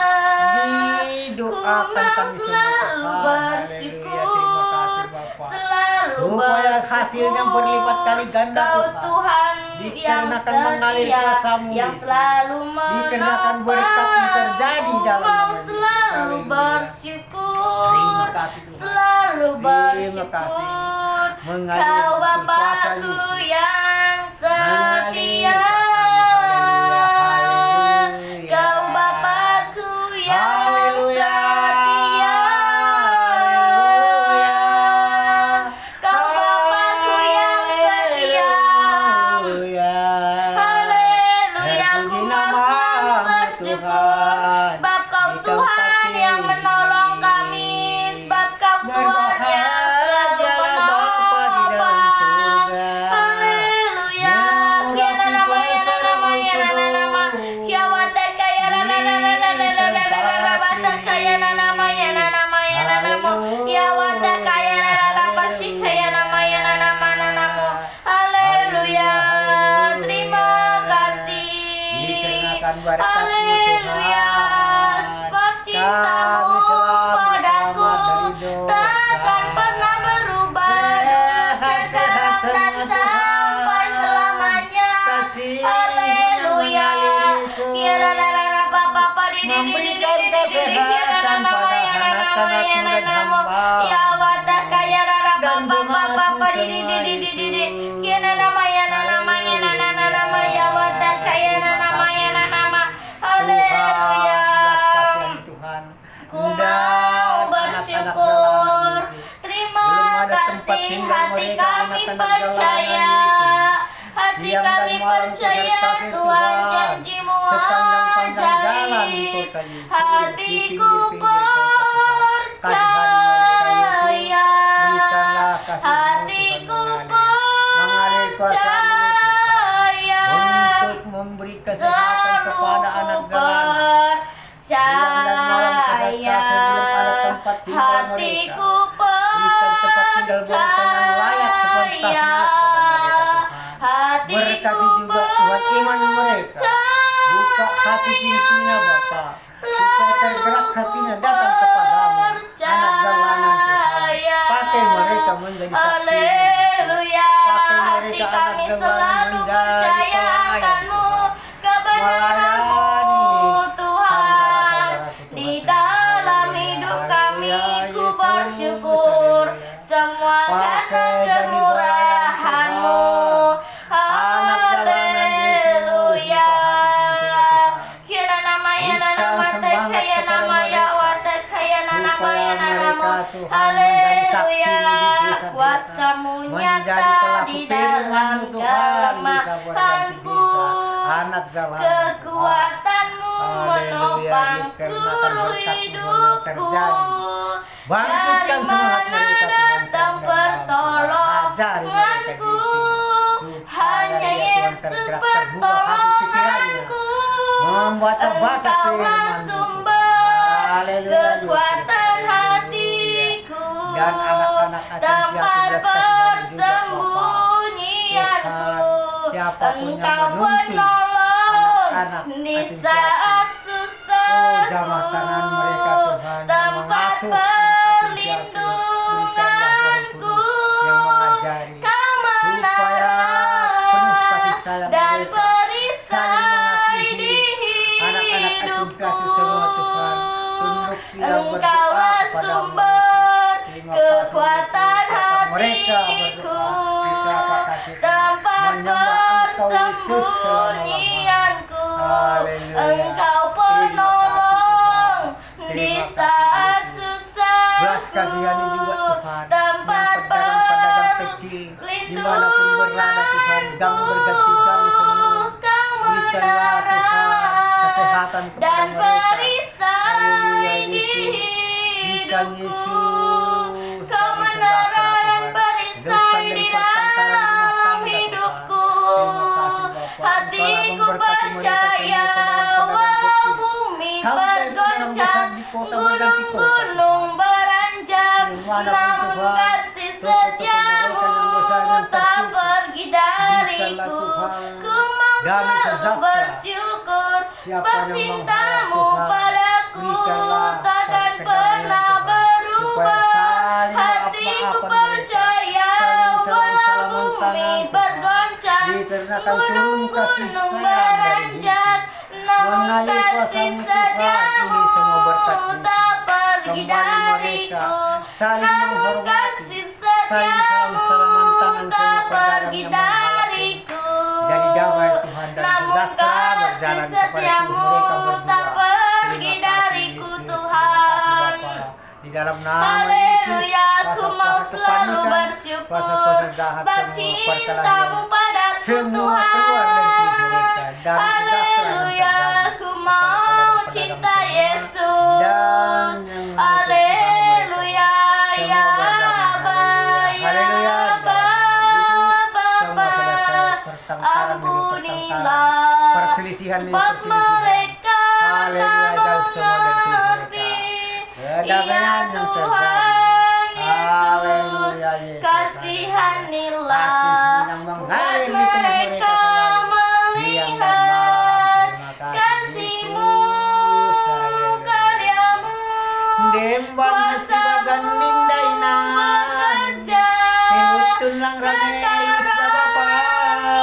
Speaker 2: Didoakan
Speaker 1: Ku mau
Speaker 2: kami semua
Speaker 1: selalu
Speaker 2: Tuhan.
Speaker 1: bersyukur,
Speaker 2: Haleluya, terima kasih Bapak.
Speaker 1: selalu
Speaker 2: Supaya
Speaker 1: bersyukur.
Speaker 2: hasilnya berlipat kali ganda
Speaker 1: Kau
Speaker 2: Tuhan.
Speaker 1: Tuhan yang
Speaker 2: Dikarenakan mengalir
Speaker 1: setia,
Speaker 2: kuasa-Mu,
Speaker 1: yang
Speaker 2: Yesus.
Speaker 1: selalu
Speaker 2: Dikarenakan
Speaker 1: menopang.
Speaker 2: berkat-Mu terjadi
Speaker 1: Ku
Speaker 2: dalam
Speaker 1: mau
Speaker 2: nama Yesus.
Speaker 1: selalu
Speaker 2: Haleluya.
Speaker 1: bersyukur,
Speaker 2: Terima kasih, Tuhan.
Speaker 1: selalu
Speaker 2: Terima
Speaker 1: bersyukur.
Speaker 2: kasih. Mengalir
Speaker 1: Kau
Speaker 2: berkuasa,
Speaker 1: Bapakku
Speaker 2: Yesus.
Speaker 1: yang setia.
Speaker 2: Haleluya.
Speaker 1: Kau Bapakku yang
Speaker 2: Haleluya.
Speaker 1: setia.
Speaker 2: Haleluya.
Speaker 1: Kau Bapakku yang setia.
Speaker 2: Haleluya.
Speaker 1: Haleluya, ku
Speaker 2: Terpuji
Speaker 1: mau
Speaker 2: nama
Speaker 1: selalu bersyukur,
Speaker 2: Tuhan.
Speaker 1: sebab Kau
Speaker 2: Di
Speaker 1: Tuhan
Speaker 2: tempat
Speaker 1: yang
Speaker 2: ini.
Speaker 1: menolong kami, sebab Kau Tuhan yang selalu menopang. Haleluya, kiana nama yana nama yana nama, kiawata kaya rara rara rara rara rara bata kaya nama yana nama yana nama, kiawata kaya rara rara pasi kaya nama yana nama namamu. Haleluya, terima kasih.
Speaker 2: Dikarenakan berkat-Mu,
Speaker 1: Haleluya,
Speaker 2: Tuhan.
Speaker 1: sebab cinta-Mu
Speaker 2: Kami selalu
Speaker 1: padaku
Speaker 2: selamat dari dosa.
Speaker 1: takkan pernah berubah dulu, sekarang dan sampai selamanya. Haleluya, kiara rara papa papa di ya wata kaya rara papa papa di kiana namanya nama ya wata kaya namanya nama. Haleluya, ku mau bersyukur. Terima kasih, hati kami percaya. Hati kami percaya Tuhan, janji-Mu ajaib. Hatiku percaya, hatiku percaya,
Speaker 2: untuk memberi kesehatan
Speaker 1: selalu
Speaker 2: kepada
Speaker 1: ku
Speaker 2: anak jalanan.
Speaker 1: percaya, hatiku percaya, hatiku
Speaker 2: Berkati juga Tuhan iman mereka. Buka hati pintunya Bapa, supaya tergerak hatinya datang kepadamu. Anak jalanan Tuhan, pakai mereka menjadi saksi.
Speaker 1: Haleluya,
Speaker 2: Pakai
Speaker 1: hati
Speaker 2: mereka
Speaker 1: kami
Speaker 2: anak
Speaker 1: selalu
Speaker 2: jalanan
Speaker 1: percaya
Speaker 2: menjadi
Speaker 1: akan-Mu, kebenaran-Mu Tuhan. Di dalam hidup kami ku bersyukur, semua karena kemurahan-Mu. Haleluya, kuasamu
Speaker 2: menjadi
Speaker 1: nyata
Speaker 2: pelaku
Speaker 1: di
Speaker 2: firman-Mu,
Speaker 1: dalam
Speaker 2: Tuhan, bisa berganti
Speaker 1: kelemahanku.
Speaker 2: bisa anak jalanan,
Speaker 1: Kekuatanmu
Speaker 2: Haleluya,
Speaker 1: menopang
Speaker 2: dikarenakan
Speaker 1: seluruh
Speaker 2: berkat Tuhan yang
Speaker 1: hidupku.
Speaker 2: terjadi.
Speaker 1: Dari
Speaker 2: Bangkitkan semangat
Speaker 1: mana
Speaker 2: mereka, Tuhan,
Speaker 1: datang
Speaker 2: sedang dalam
Speaker 1: pertolonganku? Hanya Yesus pertolonganku.
Speaker 2: membaca-baca
Speaker 1: Engkaulah
Speaker 2: firman-Mu,
Speaker 1: sumber
Speaker 2: Haleluya,
Speaker 1: kekuatan
Speaker 2: Yesus.
Speaker 1: hatiku.
Speaker 2: Dan anak-anak akan
Speaker 1: Tempat
Speaker 2: siap 11 kasihan juga,
Speaker 1: persembunyianku.
Speaker 2: Tuhan, siapapun yang
Speaker 1: Engkau
Speaker 2: menuntun
Speaker 1: penolong
Speaker 2: anak-anak
Speaker 1: di
Speaker 2: akan
Speaker 1: saat
Speaker 2: Oh,
Speaker 1: susahku.
Speaker 2: jamah tangan mereka, Tuhan, yang
Speaker 1: Tempat
Speaker 2: mengasuh anak-anak yatim.
Speaker 1: perlindunganku.
Speaker 2: Yang mengajari
Speaker 1: Kau
Speaker 2: supaya penuh kasih
Speaker 1: menara
Speaker 2: sayang
Speaker 1: dan
Speaker 2: mereka,
Speaker 1: perisai
Speaker 2: saling
Speaker 1: di
Speaker 2: mengasihi anak-anak yatim
Speaker 1: hidupku.
Speaker 2: piatu semua, Tuhan. Tunduk tidak berdoa
Speaker 1: Engkaulah
Speaker 2: kepadamu.
Speaker 1: sumber
Speaker 2: Terima kasih,
Speaker 1: kekuatan
Speaker 2: Yesus. Mereka
Speaker 1: hatiku.
Speaker 2: berdoa, kita akan kasih
Speaker 1: Tempat
Speaker 2: menyembah Engkau, Yesus,
Speaker 1: persembunyianku.
Speaker 2: Haleluya.
Speaker 1: Engkau
Speaker 2: Terima kasih,
Speaker 1: penolong
Speaker 2: Tuhan.
Speaker 1: di
Speaker 2: Terima kasih,
Speaker 1: saat
Speaker 2: Yesus.
Speaker 1: susahku.
Speaker 2: Belas kasihani juga, Tuhan,
Speaker 1: Tempat
Speaker 2: yang pedagang-pedagang kecil dimanapun berada, Tuhan, kami berganti kami semua. Berikanlah, Tuhan, kesehatan kepada
Speaker 1: dan
Speaker 2: mereka.
Speaker 1: perisai
Speaker 2: Haleluya,
Speaker 1: di
Speaker 2: Yesus. Berikan,
Speaker 1: hidupku.
Speaker 2: Yesus,
Speaker 1: Kau
Speaker 2: kami
Speaker 1: menara
Speaker 2: serahkan,
Speaker 1: dan
Speaker 2: Tuhan.
Speaker 1: perisai
Speaker 2: Jauhkan
Speaker 1: di
Speaker 2: dari pertengkaran rumah
Speaker 1: dalam
Speaker 2: tangga,
Speaker 1: hidupku.
Speaker 2: Tuhan. Terima kasih, Bapa.
Speaker 1: Hatiku
Speaker 2: Engkaulah memberkati mereka
Speaker 1: percaya
Speaker 2: semua, pedagang-pedagang
Speaker 1: walau
Speaker 2: kecil.
Speaker 1: bumi
Speaker 2: Sampai pedagang besar
Speaker 1: bergoncang,
Speaker 2: di kota berganti kota.
Speaker 1: gunung-gunung beranjak,
Speaker 2: Dimanapun,
Speaker 1: namun
Speaker 2: Tuhan,
Speaker 1: kasih
Speaker 2: toko-toko mereka
Speaker 1: setiamu
Speaker 2: yang besar dan
Speaker 1: tak
Speaker 2: tertutup.
Speaker 1: pergi dariku.
Speaker 2: Berikanlah, Tuhan,
Speaker 1: Ku mau
Speaker 2: damai
Speaker 1: selalu
Speaker 2: sejahtera.
Speaker 1: bersyukur
Speaker 2: Siapa
Speaker 1: sebab
Speaker 2: yang
Speaker 1: cintamu
Speaker 2: mengharap, Tuhan,
Speaker 1: padaku
Speaker 2: berikanlah
Speaker 1: takkan
Speaker 2: kedamaian,
Speaker 1: pernah
Speaker 2: Tuhan,
Speaker 1: berubah.
Speaker 2: supaya saling
Speaker 1: Hatiku
Speaker 2: maaf-maafan mereka,
Speaker 1: percaya
Speaker 2: saling
Speaker 1: walau
Speaker 2: salam-salaman
Speaker 1: bumi
Speaker 2: tangan, Tuhan.
Speaker 1: bergoncang,
Speaker 2: Dikarenakan turun kasih
Speaker 1: gunung-gunung
Speaker 2: sayang dari
Speaker 1: beranjak,
Speaker 2: Yesus.
Speaker 1: namun
Speaker 2: Mengalir
Speaker 1: kasih
Speaker 2: kuasa-Mu, Tuhan,
Speaker 1: setiamu
Speaker 2: ini semua berkat-Mu.
Speaker 1: tak pergi
Speaker 2: Kembali
Speaker 1: dariku.
Speaker 2: mereka saling
Speaker 1: Namun
Speaker 2: menghormati,
Speaker 1: kasih
Speaker 2: saling
Speaker 1: setiamu
Speaker 2: salam-salaman tangan
Speaker 1: tak
Speaker 2: semua perkara
Speaker 1: pergi
Speaker 2: yang menghalangkan.
Speaker 1: dariku.
Speaker 2: Jadi damai, Tuhan, dan
Speaker 1: Namun
Speaker 2: sejahtera
Speaker 1: kasih
Speaker 2: berjalan kepada
Speaker 1: setiamu
Speaker 2: mereka berdua.
Speaker 1: tak pergi
Speaker 2: Terima kasih,
Speaker 1: dariku,
Speaker 2: Yesus.
Speaker 1: Tuhan.
Speaker 2: Terima kasih, Bapa. Di dalam nama
Speaker 1: Haleluya,
Speaker 2: Yesus,
Speaker 1: aku mau
Speaker 2: kuasa-kuasa
Speaker 1: selalu
Speaker 2: kepanikan,
Speaker 1: bersyukur
Speaker 2: kuasa-kuasa jahat,
Speaker 1: sebab
Speaker 2: semua
Speaker 1: cintamu
Speaker 2: perkelahian,
Speaker 1: padaku,
Speaker 2: semua keluar dari tubuh mereka.
Speaker 1: Tuhan.
Speaker 2: Dan
Speaker 1: Haleluya, aku mau cinta Yesus. Haleluya, ya Bapa, ya Bapa, ampunilah
Speaker 2: perselisihan ini,
Speaker 1: sebab mereka
Speaker 2: Haleluya, jauh semua dari tubuh mereka.
Speaker 1: mengerti.
Speaker 2: Kedamaian
Speaker 1: Ya
Speaker 2: yang
Speaker 1: Tuhan
Speaker 2: Haleluya,
Speaker 1: Yesus,
Speaker 2: Yesus.
Speaker 1: kasihanilah
Speaker 2: Kasih-Mu yang
Speaker 1: buat
Speaker 2: mengalir di tubuh
Speaker 1: mereka
Speaker 2: selalu. Siang dan
Speaker 1: melihat
Speaker 2: malam. Terima kasih,
Speaker 1: kasih-Mu,
Speaker 2: Yesus. Haleluya.
Speaker 1: karya-Mu,
Speaker 2: Dembang sibagan
Speaker 1: kuasa-Mu
Speaker 2: nindaina.
Speaker 1: bekerja
Speaker 2: Pinutun lang ramelis na Bapa.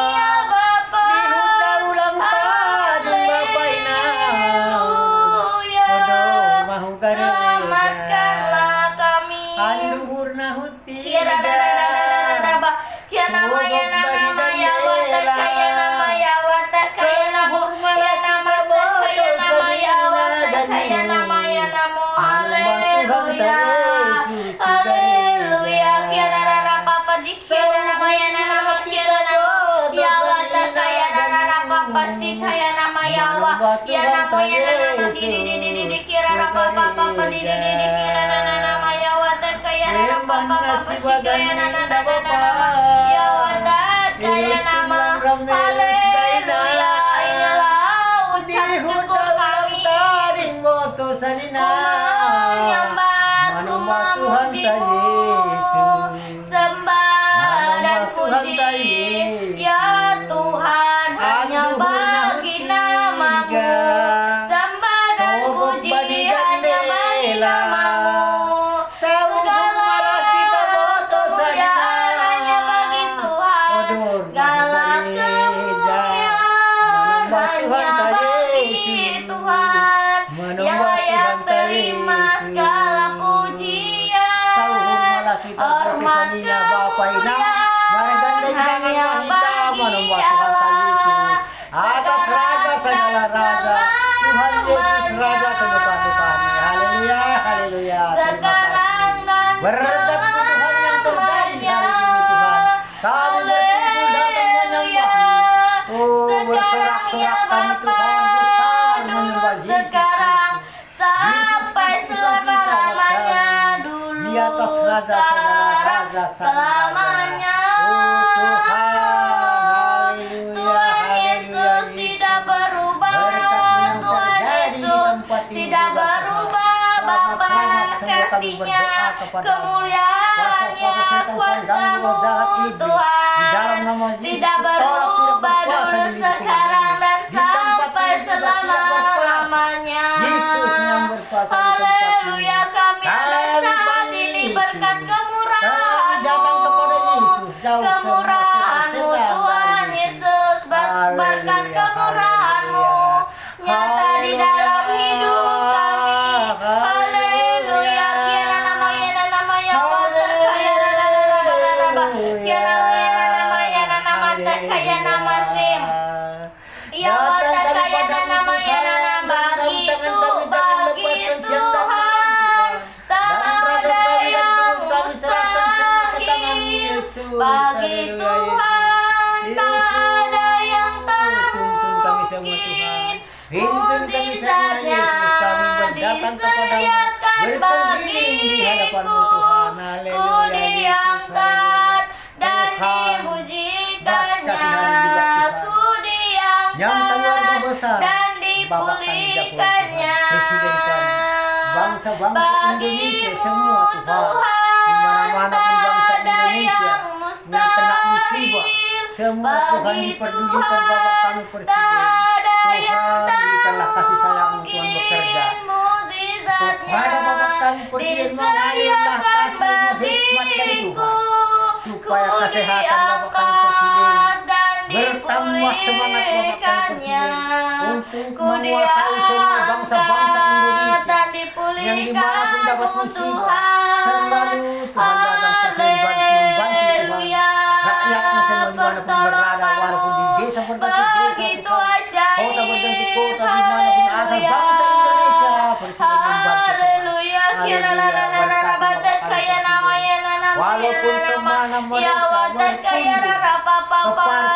Speaker 1: ya Bapa.
Speaker 2: Dihuta ulang padung Bapay na.
Speaker 1: Haleluya,
Speaker 2: Odo mahugan
Speaker 1: selamatkanlah kami.
Speaker 2: Anduhur na huti.
Speaker 1: Kirararararararaba, kianamaya nanamaya watakaya namaya watakaya namo, kianamasa kaya namaya watakaya namaya namo. Haleluya, haleluya. Kirarararapapa dikiana namaya nanama kianamo, ya watakaya nanarapapa sikaya namaya wa, kianamoya nanama didididididi kirarapapapa didididi kiananamaya watakaya nanarapapapa sikaya nananananama, ya watakaya nama. Haleluya, inilah ucap syukur kami. Ku menyembah, ku memuji Mu, sembah dan puji, ya Tuhan, hanya bagi nama-Mu. Sembah dan puji hanya bagi nama-Mu. Segala kemuliaan hanya bagi Tuhan. Segala kemuliaan hanya bagi Tuhan. Yang layak terima segala pujian, hormat kemuliaan hanya bagi Allah.
Speaker 2: Atas raja segala raja, Tuhan Yesus raja sedepan kami. Haleluya, haleluya. Terima kasih.
Speaker 1: Sekarang dan
Speaker 2: Berkat Tuhan yang terjadi hari
Speaker 1: selamanya.
Speaker 2: Oh Tuhan, haleluya,
Speaker 1: Tuhan Yesus
Speaker 2: haleluya,
Speaker 1: tidak berubah.
Speaker 2: Berkat-Mu yang
Speaker 1: Tuhan
Speaker 2: terjadi di
Speaker 1: Yesus
Speaker 2: tempat ini
Speaker 1: tidak
Speaker 2: juga,
Speaker 1: berubah.
Speaker 2: Selamat,
Speaker 1: Bapa
Speaker 2: selamat, semua kami
Speaker 1: kasih-Nya,
Speaker 2: berdoa kepada-Mu.
Speaker 1: kemuliaannya,
Speaker 2: Kuasa-kuasa
Speaker 1: kuasa-Mu
Speaker 2: jahat iblis, di
Speaker 1: Tuhan
Speaker 2: dalam nama Yesus,
Speaker 1: tidak
Speaker 2: tolak,
Speaker 1: berubah
Speaker 2: tidak berkuasa
Speaker 1: dulu,
Speaker 2: di hidup
Speaker 1: sekarang,
Speaker 2: kami.
Speaker 1: dan
Speaker 2: Di tempat
Speaker 1: sampai
Speaker 2: ini juga tidak
Speaker 1: selama-lamanya.
Speaker 2: berkuasa. Yesus yang berkuasa di tempat ini.
Speaker 1: Haleluya, kami ada
Speaker 2: Kami
Speaker 1: saat
Speaker 2: panggil
Speaker 1: ini
Speaker 2: Yesus.
Speaker 1: berkat
Speaker 2: Kami
Speaker 1: kemurahan-Mu.
Speaker 2: datang kepada Yesus, jauh
Speaker 1: Kemurahan-Mu
Speaker 2: setan
Speaker 1: Tuhan
Speaker 2: dari
Speaker 1: Yesus, berkat
Speaker 2: Haleluya,
Speaker 1: kemurahan-Mu nyata di dalam hidup kami. Haleluya, kiana namanya namanya wata kaya raba, kiana namanya namanya kaya nama sim. Ya wata kaya namanya nama begitu Tuhan, tak ada yang mustahil bagi Tuhan, tak ada yang tak mungkin. Mukjizatnya disediakan bagiku, ku diangkat dan dimujikannya, ku diangkat dan dipulihkannya.
Speaker 2: bangsa-bangsa Indonesia semua Tuhan, di mana-mana pun bangsa Indonesia yang kena musibah, semua Tuhan diperdulikan Bapak kami Presiden. Tuhan berikanlah kasih sayang Tuhan bekerja kepada Bapak kami Presiden, mengalirlah kasih hikmat dari Tuhan, supaya kesehatan Bapak kami Presiden bertambah semangat Bapak kami Presiden untuk menguasai semua bangsa-bangsa Indonesia yang dimanapun dapat musibah, selalu Tuhan datang Presiden membantu Tuhan rakyatnya semua dimanapun berada, walaupun di desa berganti desa Tuhan, kota berganti kota, dimanapun asal bangsa Indonesia Presiden membantu walaupun kemana mereka,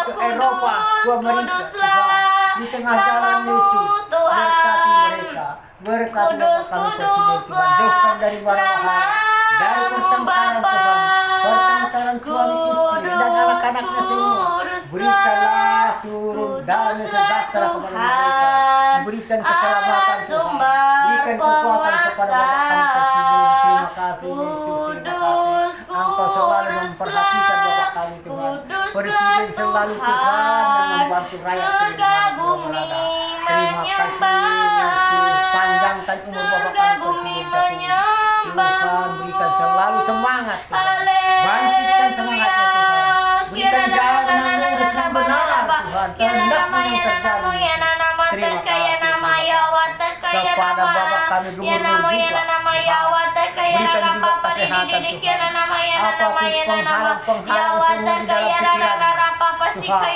Speaker 2: ke Eropa, ke Amerika, Tuhan, di tengah jalan Yesus, berkati mereka, berkati Bapak kami Presiden Tuhan, jauhkan dari bahaya, dari pertengkaran Tuhan, pertengkaran suami istri dan anak-anaknya semua, berikanlah turun dan sejahtera kepada mereka, berikan keselamatan Tuhan, berikan kekuatan kepada Bapak kami Presiden. Terima kasih Yesus, terima kasih, Engkau selalu memperhatikan Bapak kami Tuhan, Presiden selalu Tuhan yang membantu rakyat bumi. Terima kasih Yesus, panjangkan umur Bapak kami Presiden Tuhan, berikan selalu semangat Tuhan, bangkitkan semangatnya Tuhan, berikan jalan yang lurus dan benar Tuhan, kehendakmu yang terjadi. Terima kasih Tuhan, kepada Bapak kami gubernur juga Tuhan, berikan juga kesehatan Tuhan, apapun penghalang-penghalang semua di dalam pikiran Tuhan,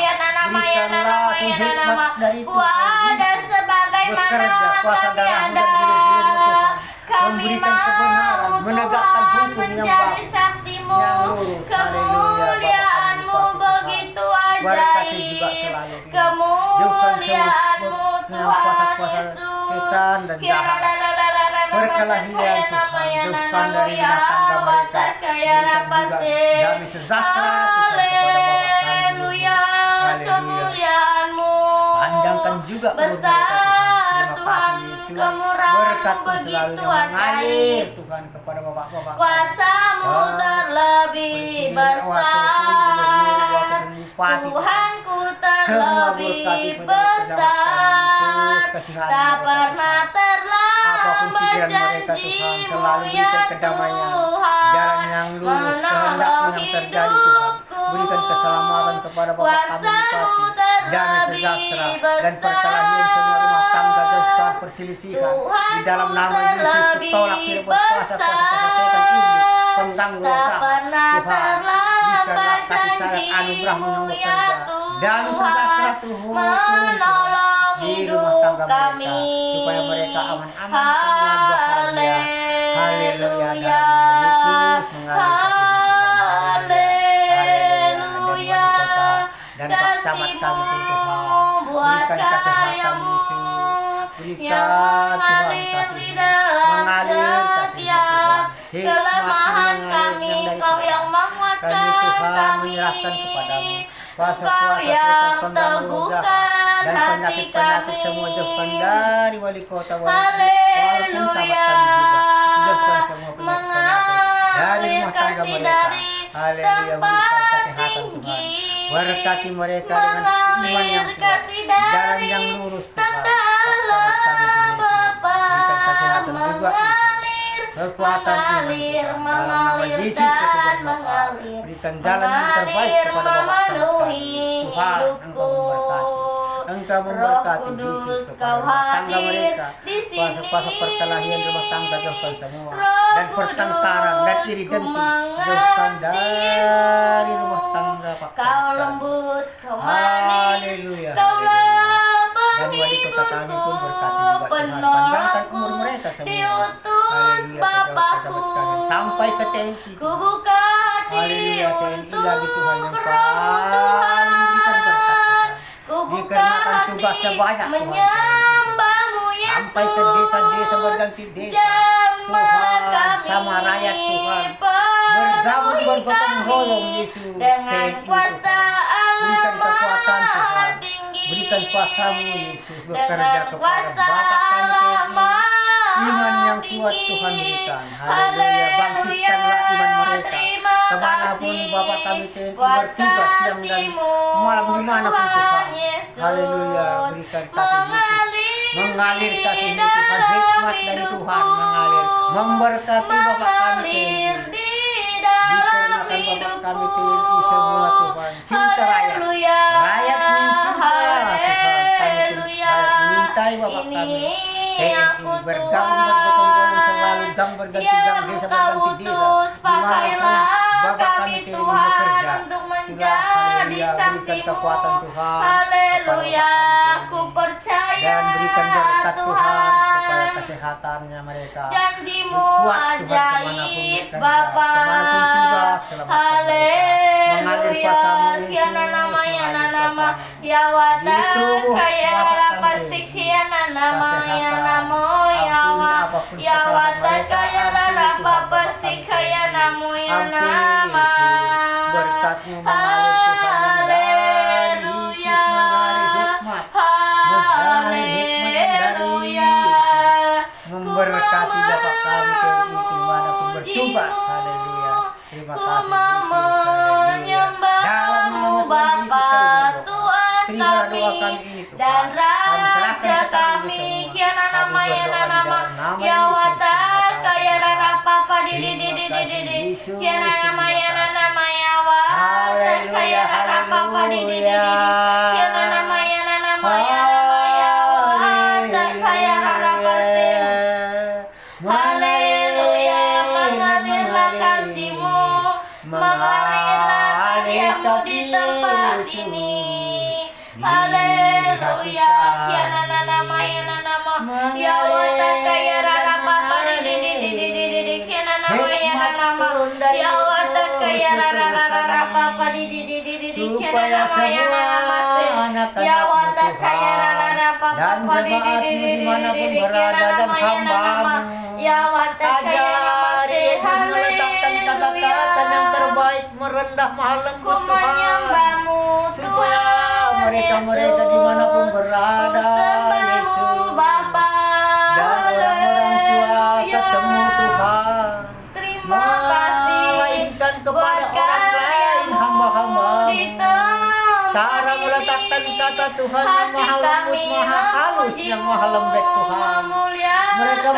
Speaker 2: berikanlah hikmat dari Tuhan, bekerja kuasa darah dan bulu-bulu Tuhan, memberikan kebenaran, menegakkan hukum yang baik, yang lurus.
Speaker 1: Kemuliaan-Mu begitu ajaib, kemuliaan-Mu Tuhan Yesus.
Speaker 2: Setan dan jahat, berkelahian Tuhan, jauhkan dari rumah tangga mereka, berikan juga damai sejahtera Tuhan kepada Bapak kami.
Speaker 1: Kemuliaan-Mu
Speaker 2: Panjangkan juga umur mereka
Speaker 1: besar
Speaker 2: Tuhan.
Speaker 1: Tuhan,
Speaker 2: Terima kasih Yesus,
Speaker 1: kemurahan-Mu
Speaker 2: berkat-Mu selalu
Speaker 1: begitu
Speaker 2: yang mengalir
Speaker 1: ajaib,
Speaker 2: Tuhan kepada Bapak-Bapak kami.
Speaker 1: kuasa-Mu terlebih besar, Tuhanku terlebih besar, tak pernah terlambat janji-Mu ya Tuhan, menolong hidupku.
Speaker 2: Berikan keselamatan kepada Bapak kami
Speaker 1: Kuasa-Mu
Speaker 2: Bupati, damai sejahtera dan perkelahian semua rumah tangga, jauhkan perselisihan di dalam nama Yesus. Tolak tidak berkuasa kuasa setan iblis, pengganggu
Speaker 1: tak
Speaker 2: roh
Speaker 1: pernah
Speaker 2: Tuhan,
Speaker 1: terlambat
Speaker 2: berikanlah kasih sayang anugerah-Mu
Speaker 1: janji-Mu
Speaker 2: yang
Speaker 1: ya
Speaker 2: bekerja, damai sejahtera
Speaker 1: Tuhan,
Speaker 2: Tuhan
Speaker 1: menolong
Speaker 2: di rumah
Speaker 1: hidup
Speaker 2: tangga
Speaker 1: kami.
Speaker 2: mereka, supaya mereka aman-aman sangat bahagia. Haleluya, dalam nama Yesus mengalir
Speaker 1: Haleluya,
Speaker 2: dan Pak Camat kami Tuhan,
Speaker 1: buat
Speaker 2: berikan kesehatan
Speaker 1: karya-Mu
Speaker 2: Yesus,
Speaker 1: yang mengalir di dalam setiap kelemahan kami. Kau yang menguasai
Speaker 2: kami Tuhan menyerahkan kepadamu. Kuasa-kuasa setan pengganggu jahat dan penyakit-penyakit semua jauhkan dari wali kota walaupun sahabat kami juga. Jauhkan semua penyakit-penyakit dari rumah tangga mereka. Haleluya, berikan kesehatan Tuhan. Berkati mereka dengan iman yang kuat, jalan yang lurus Tuhan. Sahabat kami Tuhan, berikan kesehatan juga kekuatan iman dalam Yesus dan mengalir, berikan jalan yang terbaik kepada Bapak Tuhan. Engkau memberkati Yesus kepada rumah tangga mereka, kuasa-kuasa perkelahian rumah tangga jauhkan semua, dan pertengkaran dan iri dengki jauhkan dari rumah tangga Pak.
Speaker 1: Kau lembut, kau manis, kau
Speaker 2: dan wali kota kami pun berkati juga Tuhan, panjangkan umur mereka semua.
Speaker 1: Diutus Bapakku
Speaker 2: sampai ke TNI.
Speaker 1: Ku buka hati untuk
Speaker 2: Tuhan yang paling berikan berkat Tuhan.
Speaker 1: Ku buka
Speaker 2: Dikarenakan
Speaker 1: hati
Speaker 2: tugasnya banyak Tuhan.
Speaker 1: menyembahmu Yesus.
Speaker 2: Sampai ke desa-desa berganti desa Tuhan, sama rakyat Tuhan. Bergabung bergotong royong Yesus.
Speaker 1: Dengan kuasa
Speaker 2: berikan kekuatan Tuhan.
Speaker 1: Allah tinggi.
Speaker 2: Berikan kuasamu Yesus bekerja
Speaker 1: Dengan
Speaker 2: kepada
Speaker 1: kuasa
Speaker 2: Bapak kami
Speaker 1: Allah
Speaker 2: TNI. Iman yang kuat Tuhan berikan. Haleluya, bangkitkanlah iman mereka. Kemanapun Bapak kami TNI bertugas siang dan malam dimanapun Tuhan. Haleluya, berikan kasih Yesus. Mengalir kasih-Mu Tuhan, hikmat dari Tuhan mengalir. Memberkati Bapak kami TNI. Dikarenakan Bapak kami TNI semua Tuhan. Cinta rakyat. Rakyat mencinta Tuhan. Kami pun memintai Bapak kami TNI bergabung bergotong royong selalu gang berganti gang, desa berganti desa.
Speaker 1: Pakailah
Speaker 2: Bapak
Speaker 1: kami
Speaker 2: TNI
Speaker 1: Tuhan
Speaker 2: bekerja.
Speaker 1: untuk
Speaker 2: Itulah,
Speaker 1: menjadi
Speaker 2: haleluya, berikan
Speaker 1: saksi-Mu.
Speaker 2: kekuatan Tuhan
Speaker 1: Haleluya,
Speaker 2: kepada
Speaker 1: ku
Speaker 2: Bapak kami
Speaker 1: percaya
Speaker 2: TNI. Dan berikan berkat Tuhan kepada
Speaker 1: Tuhan.
Speaker 2: kesehatannya mereka.
Speaker 1: Janji-Mu
Speaker 2: Kuat Tuhan kemanapun
Speaker 1: ajaib
Speaker 2: bekerja,
Speaker 1: Bapa.
Speaker 2: kemanapun tugas, selamatkan mereka. Mengalir
Speaker 1: Haleluya,
Speaker 2: kuasa-Mu Yesus,
Speaker 1: kiana nama ya
Speaker 2: mengalir
Speaker 1: nama
Speaker 2: kuasa-Mu.
Speaker 1: ya wata
Speaker 2: Di tubuh
Speaker 1: kaya
Speaker 2: Bapak
Speaker 1: rapa
Speaker 2: kami.
Speaker 1: sik kiana nama ya
Speaker 2: Kesehatan.
Speaker 1: namo ya
Speaker 2: Ampuni
Speaker 1: wa
Speaker 2: apapun
Speaker 1: ya
Speaker 2: kesalahan
Speaker 1: wata
Speaker 2: mereka.
Speaker 1: kaya
Speaker 2: Ampuni
Speaker 1: rapa
Speaker 2: Tuhan Bapak
Speaker 1: sik
Speaker 2: kami.
Speaker 1: kaya namo ya
Speaker 2: Ampuni
Speaker 1: nama.
Speaker 2: Yesus. Berkat-Mu mengalir Tuhan yang dari Yesus, mengalir hikmat.
Speaker 1: Haleluya.
Speaker 2: Memberkati Bapak kami TNI dimanapun bertugas. Haleluya. Terima
Speaker 1: Ku
Speaker 2: kasih
Speaker 1: mau
Speaker 2: Yesus. Haleluya.
Speaker 1: menyembahmu
Speaker 2: Dalam nama Tuhan Yesus
Speaker 1: Bapa,
Speaker 2: kami berdoa.
Speaker 1: Tuhan
Speaker 2: Terimalah
Speaker 1: kami
Speaker 2: doa kami ini Tuhan.
Speaker 1: dan
Speaker 2: Kami serahkan
Speaker 1: Raja
Speaker 2: ke tangan-Mu
Speaker 1: kami.
Speaker 2: semua.
Speaker 1: Kiana nama
Speaker 2: Kami
Speaker 1: ya
Speaker 2: berdoa di
Speaker 1: nama
Speaker 2: dalam nama
Speaker 1: ya
Speaker 2: Yesus.
Speaker 1: wata
Speaker 2: Terima kasih
Speaker 1: kaya
Speaker 2: Tuhan.
Speaker 1: rara papa di
Speaker 2: Terima kasih
Speaker 1: di.
Speaker 2: Yesus.
Speaker 1: Kiana nama ya
Speaker 2: Terima kasih.
Speaker 1: nama ya wata kaya rara papa di. Kiana nama ya nama ya wata kaya rara pasir. Haleluya, mengalirlah kasih-Mu, mengalirlah karya-Mu di tempat ini. Haleluya, kiana nama ya nama ya wata kaya rara papa di kiana nama ya nama ya wata kaya rara papa di kiana nama ya nama ya wata kaya rara papa di kiana nama ya nama ya wata kaya nama haleluya.
Speaker 2: yang terbaik merendah mahal lembut
Speaker 1: Ku menyembahmu Tuhan
Speaker 2: mereka dimanapun
Speaker 1: Yesus.
Speaker 2: berada,
Speaker 1: Ku sembahmu
Speaker 2: Yesus.
Speaker 1: Bapa.
Speaker 2: Dan orang-orang tua
Speaker 1: Haleluya.
Speaker 2: ketemu Tuhan.
Speaker 1: Terima kasih
Speaker 2: Melainkan kepada
Speaker 1: buat
Speaker 2: orang lain
Speaker 1: karya-Mu
Speaker 2: hamba-hamba.
Speaker 1: di tempat
Speaker 2: Cara
Speaker 1: ini.
Speaker 2: meletakkan kata Tuhan yang
Speaker 1: Hati
Speaker 2: maha lembut,
Speaker 1: kami
Speaker 2: maha halus, yang maha lembek Tuhan. Mereka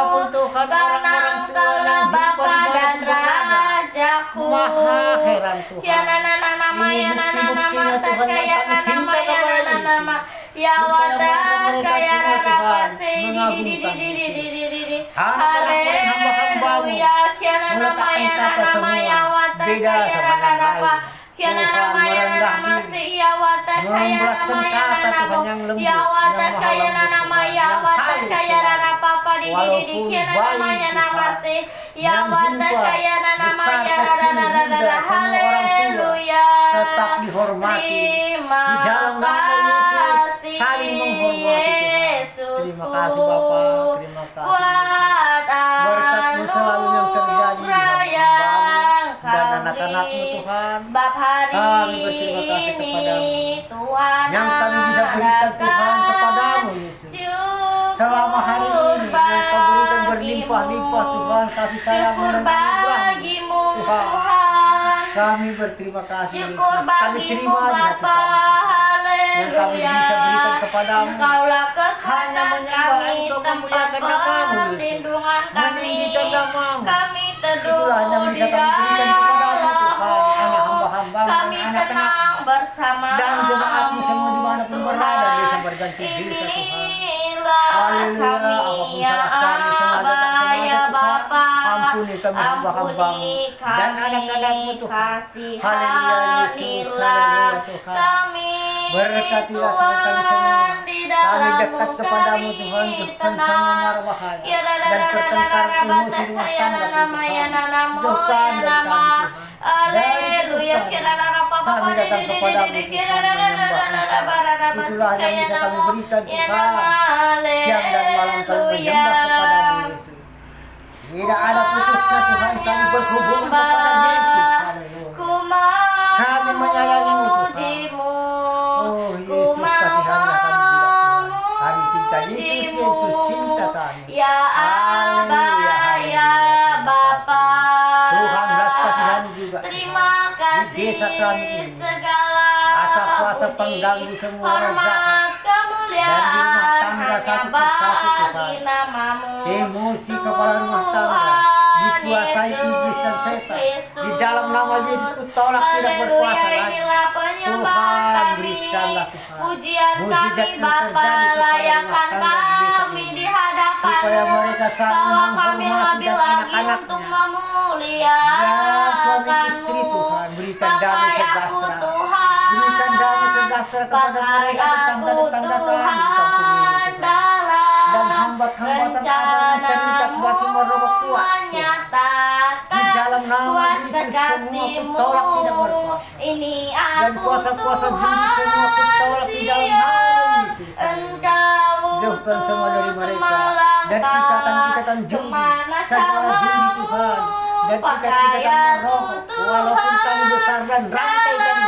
Speaker 2: pun Tuhan
Speaker 1: karena
Speaker 2: orang-orang tua
Speaker 1: Engkaulah
Speaker 2: yang
Speaker 1: Bapa
Speaker 2: dimanapun
Speaker 1: dan
Speaker 2: berada.
Speaker 1: Rajaku.
Speaker 2: Maha heran Tuhan.
Speaker 1: Ya nana nama
Speaker 2: Ini
Speaker 1: ya nana nama
Speaker 2: bukti-buktinya Tuhan
Speaker 1: taka
Speaker 2: yang
Speaker 1: ya
Speaker 2: kami
Speaker 1: nana
Speaker 2: cinta
Speaker 1: nama ya
Speaker 2: kepada
Speaker 1: nana
Speaker 2: Yesus.
Speaker 1: nama ya wata
Speaker 2: Mereka
Speaker 1: kaya
Speaker 2: juga
Speaker 1: rara
Speaker 2: Tuhan
Speaker 1: pase
Speaker 2: mengagumkan
Speaker 1: di.
Speaker 2: Hamba-hamba-Mu
Speaker 1: Haleluya, kiana nama ya
Speaker 2: meletakkan kata
Speaker 1: nama
Speaker 2: semua
Speaker 1: ya wata
Speaker 2: beda
Speaker 1: kaya
Speaker 2: sama
Speaker 1: rara
Speaker 2: yang
Speaker 1: rapa.
Speaker 2: lain.
Speaker 1: Kiana
Speaker 2: Tuhan
Speaker 1: nama ya
Speaker 2: merendah
Speaker 1: nama
Speaker 2: diri,
Speaker 1: si ya wata kaya
Speaker 2: membelaskan
Speaker 1: nama ya
Speaker 2: kata
Speaker 1: nama
Speaker 2: Tuhan yang lembut,
Speaker 1: ya wata
Speaker 2: yang maha
Speaker 1: kaya
Speaker 2: lembut
Speaker 1: nama
Speaker 2: Tuhan,
Speaker 1: ya
Speaker 2: yang
Speaker 1: wata
Speaker 2: halus
Speaker 1: kaya
Speaker 2: Tuhan.
Speaker 1: rara papa di
Speaker 2: Walaupun
Speaker 1: kiana nama
Speaker 2: baik
Speaker 1: ya nama
Speaker 2: Tuhan,
Speaker 1: si ya
Speaker 2: yang
Speaker 1: wata
Speaker 2: jumpa,
Speaker 1: kaya nama
Speaker 2: besar,
Speaker 1: ya
Speaker 2: kecil,
Speaker 1: rara
Speaker 2: muda,
Speaker 1: rara
Speaker 2: semua orang tua
Speaker 1: haleluya.
Speaker 2: tetap dihormati.
Speaker 1: Terima
Speaker 2: Di dalam nama Yesus
Speaker 1: kasih
Speaker 2: saling menghormati Tuhan.
Speaker 1: Yesusku.
Speaker 2: Terima kasih Bapa, terima kasih.
Speaker 1: Buat
Speaker 2: Berkat-Mu selalu yang terjadi di
Speaker 1: anugerah yang
Speaker 2: hamba-Mu dan
Speaker 1: Kau
Speaker 2: anak-anak-Mu Tuhan Tuhan.
Speaker 1: Sebab hari
Speaker 2: Kami berterima kasih
Speaker 1: ini
Speaker 2: kepadamu.
Speaker 1: Tuhan
Speaker 2: Yang kami bisa berikan Tuhan kepadamu, Yesus. Selama hari ini yang kau berikan berlimpah-limpah Tuhan, kasih sayang
Speaker 1: Syukur
Speaker 2: dan anugerah
Speaker 1: bagimu
Speaker 2: Tuhan.
Speaker 1: Tuhan.
Speaker 2: Kami berterima kasih,
Speaker 1: Syukur
Speaker 2: Yesus. Kami
Speaker 1: bagimu
Speaker 2: terima di hati
Speaker 1: Bapa.
Speaker 2: kami yang kami
Speaker 1: Haleluya.
Speaker 2: bisa berikan kepadamu.
Speaker 1: Engkaulah
Speaker 2: Hanya
Speaker 1: kekuatan
Speaker 2: menyembah
Speaker 1: kami,
Speaker 2: Engkau,
Speaker 1: tempat
Speaker 2: memuliakan namamu, Yesus.
Speaker 1: perlindungan kami.
Speaker 2: Meninggikan namamu.
Speaker 1: Kami
Speaker 2: Itulah
Speaker 1: teduh
Speaker 2: yang
Speaker 1: di
Speaker 2: bisa kami berikan kepadamu, Tuhan.
Speaker 1: dalam-Mu.
Speaker 2: Anak hamba-hambamu,
Speaker 1: Kami
Speaker 2: anak-anak
Speaker 1: tenang bersama
Speaker 2: dan jemaatmu semua dimanapun berada, desa berganti desa, Tuhan.
Speaker 1: Inilah
Speaker 2: Haleluya.
Speaker 1: kami
Speaker 2: Apapun
Speaker 1: ya
Speaker 2: salah kami, sengaja tak
Speaker 1: Abba
Speaker 2: sengaja,
Speaker 1: ya
Speaker 2: Tuhan.
Speaker 1: Bapa.
Speaker 2: Ampuni kami hamba-hambamu dan anak-anakmu, Tuhan. Haleluya, Yesus. Haleluya, Tuhan.
Speaker 1: Kami
Speaker 2: Berkatilah Tuhan kami semua. Kami dekat kepadamu, Tuhan, Tuhan sama mara bahaya dan pertengkaran emosi rumah tangga, Tuhan. Jauhkan dari kami, Tuhan.
Speaker 1: Haleluya.
Speaker 2: Kami datang kepadamu, Tuhan, menyembah. Itulah yang bisa kami berikan, Tuhan. Siang dan malam kami menyembah kepadamu, Yesus. Tidak ada putusnya, Tuhan, kami berhubung kepada Yesus. Haleluya. Kami menyayangimu, Tuhan. Oh, Yesus, kasihanlah kami juga, Tuhan. Kami cinta Yesus, Yesus cinta kami.
Speaker 1: Ya Abba,
Speaker 2: Haleluya,
Speaker 1: ya Bapa.
Speaker 2: Tuhan belas kasihani juga.
Speaker 1: Terima kasih
Speaker 2: Di desa kami ini.
Speaker 1: segala
Speaker 2: Asa-kuasa
Speaker 1: puji,
Speaker 2: pengganggu semua
Speaker 1: hormat, kemuliaan
Speaker 2: dan di rumah tangga
Speaker 1: hanya
Speaker 2: satu persatu, Tuhan.
Speaker 1: bagi namamu.
Speaker 2: Emosi kepala rumah tangga dikuasai iblis dan setan. Di dalam nama Yesus ku tolak tidak berkuasa lagi.
Speaker 1: Inilah penyembahan
Speaker 2: Tuhan,
Speaker 1: kami,
Speaker 2: berikanlah, Tuhan.
Speaker 1: pujian
Speaker 2: Mujizat
Speaker 1: kami
Speaker 2: yang
Speaker 1: Bapa,
Speaker 2: terjadi kepada
Speaker 1: layakan
Speaker 2: rumah tangga di desa
Speaker 1: kami
Speaker 2: ini.
Speaker 1: di hadapan-Mu,
Speaker 2: Supaya mereka saling
Speaker 1: bahwa kami
Speaker 2: menghormati
Speaker 1: lebih
Speaker 2: dan
Speaker 1: lagi
Speaker 2: anak-anaknya.
Speaker 1: untuk
Speaker 2: Dan suami istri,
Speaker 1: memuliakan-Mu.
Speaker 2: Tuhan, berikan damai
Speaker 1: Pakai aku
Speaker 2: sejahtera.
Speaker 1: Tuhan,
Speaker 2: Berikan damai sejahtera kepada
Speaker 1: pakai
Speaker 2: mereka
Speaker 1: aku
Speaker 2: tetangga-tetangga kami di kampung ini,
Speaker 1: Tuhan,
Speaker 2: Tuhan.
Speaker 1: dalam
Speaker 2: Dan hamba-hamba Abang yang terikat basi merobok kuat,
Speaker 1: menyatakan
Speaker 2: di dalam nama
Speaker 1: kuasa
Speaker 2: Yesus semua
Speaker 1: kasih-Mu.
Speaker 2: kutolak tidak berkuasa.
Speaker 1: Ini
Speaker 2: Dan
Speaker 1: aku
Speaker 2: kuasa-kuasa judi
Speaker 1: Tuhan,
Speaker 2: semua kutolak di dalam nama Yesus.
Speaker 1: Engkau
Speaker 2: Jauhkan semua dari
Speaker 1: terus
Speaker 2: mereka. Dan
Speaker 1: melangkah
Speaker 2: ikatan-ikatan judi,
Speaker 1: kemana
Speaker 2: segala judi,
Speaker 1: salahmu.
Speaker 2: Tuhan. Dan
Speaker 1: Pakai
Speaker 2: ikat-ikatan
Speaker 1: aku
Speaker 2: merokok, walaupun kami besar dan rantai kami